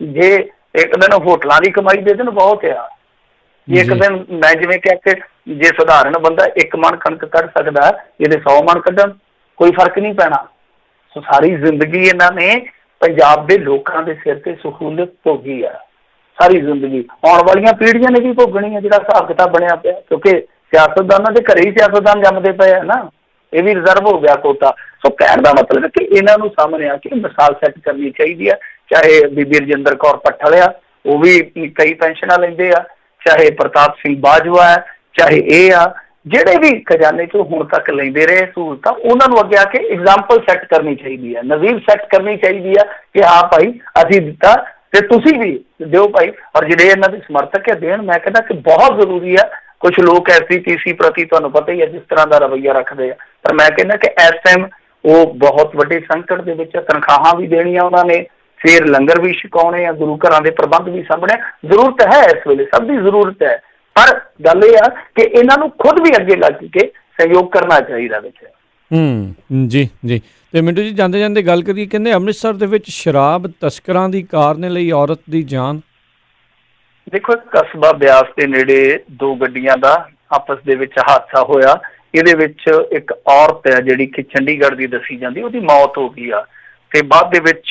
ਜੇ ਇੱਕ ਦਿਨ ਹੋਟਲਾਂ ਦੀ ਕਮਾਈ ਦੇ ਦੇਣ ਬਹੁਤ ਆ। ਇੱਕ ਦਿਨ ਮੈਂ ਜਿਵੇਂ ਕਿਹਾ ਕਿ ਜੇ ਸਧਾਰਨ ਬੰਦਾ 1 ਮਣ ਕਣਕ ਕੱਢ ਸਕਦਾ, ਇਹਦੇ 100 ਮਣ ਕੱਢਣ, ਕੋਈ ਫਰਕ ਨਹੀਂ ਪੈਣਾ। ਸੋ ਸਾਰੀ ਜ਼ਿੰਦਗੀ ਇਹਨਾਂ ਨੇ ਪੰਜਾਬ ਦੇ ਲੋਕਾਂ ਦੇ ਸਿਰ ਤੇ ਸਹੂਲਤ ਭੋਗੀ ਆ, ਸਾਰੀ ਜ਼ਿੰਦਗੀ। ਆਉਣ ਵਾਲੀਆਂ ਪੀੜ੍ਹੀਆਂ ਨੇ ਵੀ ਭੋਗਣੀ ਆ ਜਿਹੜਾ ਹਿਸਾਬ ਕਿਤਾਬ ਬਣਿਆ ਪਿਆ, ਕਿਉਂਕਿ ਸਿਆਸਤਦਾਨਾਂ ਦੇ ਘਰੇ ਹੀ ਸਿਆਸਤਦਾਨ ਜੰਮਦੇ ਪਏ ਆ ਨਾ, ਇਹ ਵੀ ਰਿਜ਼ਰਵ ਹੋ ਗਿਆ ਕੋਟਾ। ਸੋ ਕਹਿਣ ਦਾ ਮਤਲਬ ਹੈ ਕਿ ਇਹਨਾਂ ਨੂੰ ਸਾਹਮਣੇ ਆ ਕੇ ਮਿਸਾਲ ਸੈੱਟ ਕਰਨੀ ਚਾਹੀਦੀ ਆ। ਚਾਹੇ ਬੀਬੀ ਰਜਿੰਦਰ ਕੌਰ ਭੱਠਲ ਆ, ਉਹ ਵੀ ਕਈ ਪੈਨਸ਼ਨਾਂ ਲੈਂਦੇ ਆ, ਚਾਹੇ ਪ੍ਰਤਾਪ ਸਿੰਘ ਬਾਜਵਾ ਹੈ, ਚਾਹੇ ਇਹ ਆ, ਜਿਹੜੇ ਵੀ ਖਜ਼ਾਨੇ ਚੋਂ ਹੁਣ ਤੱਕ ਲੈਂਦੇ ਰਹੇ ਸਹੂਲਤਾਂ, ਉਹਨਾਂ ਨੂੰ ਅੱਗੇ ਆ ਕੇ ਐਗਜ਼ਾਮਪਲ ਸੈੱਟ ਕਰਨੀ ਚਾਹੀਦੀ ਹੈ, ਨਜ਼ੀਰ ਸੈੱਟ ਕਰਨੀ ਚਾਹੀਦੀ ਆ ਕਿ ਹਾਂ ਭਾਈ ਅਸੀਂ ਦਿੱਤਾ ਤੇ ਤੁਸੀਂ ਵੀ ਦਿਓ ਭਾਈ। ਔਰ ਜਿਹੜੇ ਇਹਨਾਂ ਦੇ ਸਮਰਥਕ ਹੈ ਦੇਣ, ਮੈਂ ਕਹਿੰਦਾ ਕਿ ਬਹੁਤ ਜ਼ਰੂਰੀ ਆ। ਕੁਝ ਲੋਕ SGPC ਪ੍ਰਤੀ ਤੁਹਾਨੂੰ ਪਤਾ ਹੀ ਹੈ ਜਿਸ ਤਰ੍ਹਾਂ ਦਾ ਰਵੱਈਆ ਰੱਖਦੇ ਆ, ਪਰ ਮੈਂ ਕਹਿੰਦਾ ਕਿ ਇਸ ਟਾਈਮ ਉਹ ਬਹੁਤ ਵੱਡੇ ਸੰਕਟ ਦੇ ਵਿੱਚ, ਤਨਖਾਹਾਂ ਵੀ ਦੇਣੀਆਂ ਉਹਨਾਂ ਨੇ, ਫਿਰ ਲੰਗਰ ਵੀ ਛਕਾਉਣੇ ਆ, ਗੁਰੂ ਘਰਾਂ ਦੇ ਪ੍ਰਬੰਧ ਵੀ ਸਾਂਭਣੇ। ਜ਼ਰੂਰਤ ਹੈ, ਇਸ ਵੇਲੇ ਸਭ ਦੀ ਜ਼ਰੂਰਤ ਹੈ, ਪਰ ਗੱਲ ਇਹ ਆ ਕਿ ਇਹਨਾਂ ਨੂੰ ਖੁਦ ਵੀ ਅੱਗੇ ਲੱਗ ਕੇ ਸਹਿਯੋਗ ਕਰਨਾ ਚਾਹੀਦਾ ਵਿੱਚ। ਜੀ ਜੀ। ਤੇ ਮਿੰਟੂ ਜੀ, ਜਾਂਦੇ ਜਾਂਦੇ ਗੱਲ ਕਰੀਏ, ਕਹਿੰਦੇ ਅੰਮ੍ਰਿਤਸਰ ਦੇ ਵਿੱਚ ਸ਼ਰਾਬ ਤਸਕਰਾਂ ਦੀ ਕਾਰ ਨੇ ਲਈ ਔਰਤ ਦੀ ਜਾਨ। ਦੇਖੋ, ਕਸਬਾ ਬਿਆਸ ਦੇ ਨੇੜੇ 2 ਗੱਡੀਆਂ ਦਾ ਆਪਸ ਦੇ ਵਿੱਚ ਹਾਦਸਾ ਹੋਇਆ। ਇਹਦੇ ਵਿੱਚ ਇੱਕ ਔਰਤ ਹੈ ਜਿਹੜੀ ਕਿ ਚੰਡੀਗੜ੍ਹ ਦੀ ਦੱਸੀ ਜਾਂਦੀ, ਉਹਦੀ ਮੌਤ ਹੋ ਗਈ ਆ। ਤੇ ਬਾਅਦ ਦੇ ਵਿੱਚ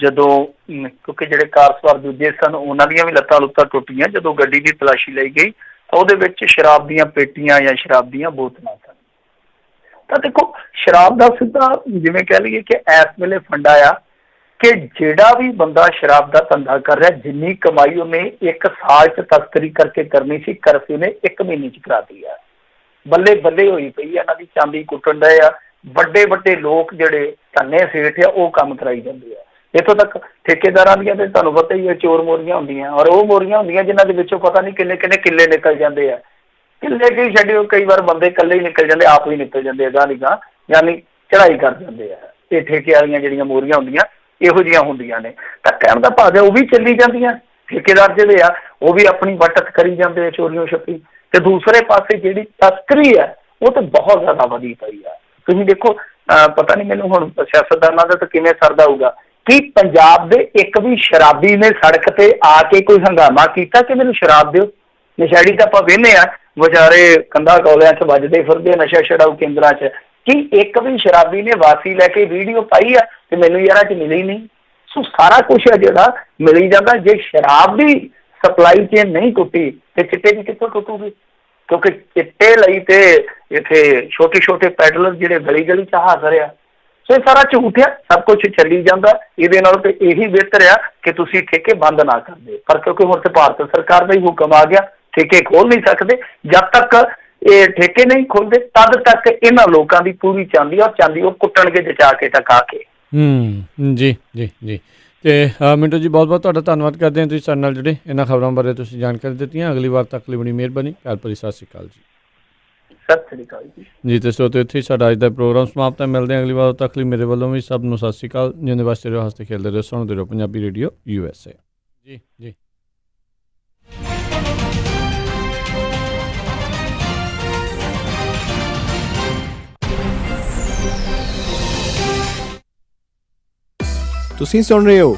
ਜਦੋਂ, ਕਿਉਂਕਿ ਜਿਹੜੇ ਕਾਰ ਸਵਾਰ ਦੂਜੇ ਸਨ ਉਹਨਾਂ ਦੀਆਂ ਵੀ ਲੱਤਾਂ ਲੁੱਤਾਂ ਟੁੱਟੀਆਂ, ਜਦੋਂ ਗੱਡੀ ਦੀ ਤਲਾਸ਼ੀ ਲਈ ਗਈ ਤਾਂ ਉਹਦੇ ਵਿੱਚ ਸ਼ਰਾਬ ਦੀਆਂ ਪੇਟੀਆਂ ਜਾਂ ਸ਼ਰਾਬ ਦੀਆਂ ਬੋਤਲਾਂ ਸਨ। ਤਾਂ ਦੇਖੋ, ਸ਼ਰਾਬ ਦਾ ਸਿੱਧਾ ਜਿਵੇਂ ਕਹਿ ਲਈਏ ਕਿ ਇਸ ਵੇਲੇ ਫੰਡਾ ਆ ਕਿ ਜਿਹੜਾ ਵੀ ਬੰਦਾ ਸ਼ਰਾਬ ਦਾ ਧੰਦਾ ਕਰ ਰਿਹਾ, ਜਿੰਨੀ ਕਮਾਈ ਉਹਨੇ 1 ਸਾਲ 'ਚ ਤਸਕਰੀ ਕਰਕੇ ਕਰਨੀ ਸੀ, ਕਰਫਿਊ ਨੇ 1 ਮਹੀਨੇ 'ਚ ਕਰਾਤੀ ਆ। ਬੱਲੇ ਬੱਲੇ ਹੋਈ ਪਈ ਆ ਇਹਨਾਂ ਦੀ, ਚਾਂਦੀ ਕੁੱਟਣ ਡਏ ਆ। ਵੱਡੇ ਵੱਡੇ ਲੋਕ ਜਿਹੜੇ ਧੰਨੇ ਸੇਠ ਆ, ਉਹ ਕੰਮ ਕਰਾਈ ਜਾਂਦੇ ਆ। ਇੱਥੋਂ ਤੱਕ ਠੇਕੇਦਾਰਾਂ ਦੀਆਂ ਤੇ ਤੁਹਾਨੂੰ ਪਤਾ ਹੀ ਹੈ ਚੋਰ ਮੋਰੀਆਂ ਹੁੰਦੀਆਂ, ਔਰ ਉਹ ਮੋਰੀਆਂ ਹੁੰਦੀਆਂ ਜਿਨ੍ਹਾਂ ਦੇ ਵਿੱਚੋਂ ਪਤਾ ਨਹੀਂ ਕਿੰਨੇ ਕਿੰਨੇ ਕਿੱਲੇ ਨਿਕਲ ਜਾਂਦੇ ਆ। ਕਿੱਲੇ ਕੀ ਛੱਡਿਓ, ਕਈ ਵਾਰ ਬੰਦੇ ਇਕੱਲੇ ਹੀ ਨਿਕਲ ਜਾਂਦੇ, ਆਪ ਵੀ ਨਿਕਲ ਜਾਂਦੇ ਆ, ਗਾਹ ਦੀ ਗਾਹ, ਯਾਨੀ ਚੜ੍ਹਾਈ ਕਰ ਜਾਂਦੇ ਆ। ਇਹ ਠੇਕੇ ਵਾਲੀਆਂ ਜਿਹੜੀਆਂ ਮੋਰੀਆਂ ਹੁੰਦੀਆਂ ਇਹੋ ਜਿਹੀਆਂ ਹੁੰਦੀਆਂ ਨੇ। ਤਾਂ ਕਹਿਣ ਦਾ ਭਾਵ ਹੈ ਉਹ ਵੀ ਚੱਲੀ ਜਾਂਦੀਆਂ, ਠੇਕੇਦਾਰ ਜਿਹੜੇ ਆ ਉਹ ਵੀ ਆਪਣੀ ਬਚਤ ਕਰੀ ਜਾਂਦੇ ਆ ਚੋਰੀਆਂ ਛੱਪੀ। ਤੇ ਦੂਸਰੇ ਪਾਸੇ ਜਿਹੜੀ ਤਸਕਰੀ ਹੈ ਉਹ ਤਾਂ ਬਹੁਤ ਜ਼ਿਆਦਾ ਵਧੀ ਪਈ ਆ। ਤੁਸੀਂ ਦੇਖੋ, ਪਤਾ ਨਹੀਂ ਮੈਨੂੰ ਹੁਣ ਸਿਆਸਤਦਾਨਾਂ ਦਾ ਤਾਂ ਕਿਵੇਂ ਸਰਦਾ ਹੋਊਗਾ ਕਿ ਪੰਜਾਬ ਦੇ ਇੱਕ ਵੀ ਸ਼ਰਾਬੀ ਨੇ ਸੜਕ ਤੇ ਆ ਕੇ ਕੋਈ ਹੰਗਾਮਾ ਕੀਤਾ ਕਿ ਮੈਨੂੰ ਸ਼ਰਾਬ ਦਿਓ। ਨਸ਼ੇੜੀ ਤਾਂ ਆਪਾਂ ਵਿਹਨੇ ਆ, ਵਿਚਾਰੇ ਕੰਧਾਂ ਕੌਲਿਆਂ 'ਚ ਵੱਜਦੇ ਫਿਰਦੇ ਨਸ਼ਾ ਛਡਾਊ ਕੇਂਦਰਾਂ 'ਚ, ਕਿ ਇੱਕ ਵੀ ਸ਼ਰਾਬੀ ਨੇ ਵਾਸੀ ਲੈ ਕੇ ਵੀਡੀਓ ਪਾਈ ਆ ਤੇ ਮੈਨੂੰ ਯਾਰਾਂ 'ਚ ਮਿਲੀ ਨਹੀਂ। ਸੋ ਸਾਰਾ ਕੁਛ ਹੈ ਜਿਹੜਾ ਮਿਲੀ ਜਾਂਦਾ। ਜੇ ਸ਼ਰਾਬ ਦੀ ਸਪਲਾਈ ਚੇਨ ਨਹੀਂ ਟੁੱਟੀ ਤੇ ਚਿੱਟੇ ਦੀ ਕਿੱਥੋਂ ਟੁੱਟੂਗੀ? ਕਿਉਂਕਿ ਚਿੱਟੇ ਲਈ ਤੇ ਇੱਥੇ ਛੋਟੇ ਛੋਟੇ ਪੈਡਲਰ ਜਿਹੜੇ ਗਲੀ ਗਲੀ 'ਚ ਹਾਜ਼ਰ ਆ। ਸੋ ਇਹ ਸਾਰਾ ਝੂਠ ਆ, ਸਭ ਕੁਛ ਚੱਲੀ ਜਾਂਦਾ। ਇਹਦੇ ਨਾਲ ਤੇ ਇਹੀ ਬਿਹਤਰ ਆ ਕਿ ਤੁਸੀਂ ਠੇਕੇ ਬੰਦ ਨਾ ਕਰਦੇ, ਪਰ ਕਿਉਂਕਿ ਹੁਣ ਤੇ ਭਾਰਤ ਸਰਕਾਰ ਦਾ ਹੀ ਹੁਕਮ ਆ ਗਿਆ, ਠੇਕੇ ਖੋਲ ਨਹੀਂ ਸਕਦੇ। ਜਦ ਤੱਕ ਇਹ ਠੇਕੇ ਨਹੀਂ ਖੋਲਦੇ ਤਦ ਤੱਕ ਇਹਨਾਂ ਲੋਕਾਂ ਦੀ ਪੂਰੀ ਚਾਂਦੀ, ਔਰ ਚਾਂਦੀ ਉਹ ਕੁੱਟਣਗੇ ਜਚਾ ਕੇ ਟਕਾ ਕੇ। ਜੀ ਜੀ ਜੀ। ਤੇ ਮਿੰਟੂ ਜੀ ਬਹੁਤ ਤੁਹਾਡਾ ਧੰਨਵਾਦ ਕਰਦੇ ਹਾਂ, ਤੁਸੀਂ ਸਾਡੇ ਨਾਲ ਜੁੜੇ, ਇਹਨਾਂ ਖਬਰਾਂ ਬਾਰੇ ਤੁਸੀਂ ਜਾਣਕਾਰੀ ਦਿੱਤੀਆਂ। ਅਗਲੀ ਵਾਰ ਤੱਕ ਲਈ ਬੜੀ ਮਿਹਰਬਾਨੀ। ਪਿਆਰ ਭਰੀ ਸਤਿ ਸ਼੍ਰੀ ਅਕਾਲ ਜੀ। ਸਤਿ ਸ੍ਰੀ ਅਕਾਲ ਜੀ। ਤੇ ਸਰੋਤਿਓ, ਇੱਥੇ ਹੀ ਸਾਡਾ ਅੱਜ ਦਾ ਪ੍ਰੋਗਰਾਮ ਸਮਾਪਤ ਹੈ। ਮਿਲਦੇ ਹਾਂ ਅਗਲੀ ਵਾਰ ਤੱਕ ਲਈ ਮੇਰੇ ਵੱਲੋਂ ਵੀ ਸਭ ਨੂੰ ਸਤਿ ਸ਼੍ਰੀ ਅਕਾਲ। ਜਿਉਂਦੇ ਵਾਸਤੇ ਰਹੋ, ਹੱਸਦੇ ਖੇਡਦੇ ਰਹੋ, ਸੁਣਦੇ ਰਹੋ ਪੰਜਾਬੀ ਰੇਡੀਓ USA। ਜੀ। ਤੁਸੀਂ ਸੁਣ ਰਹੇ ਹੋ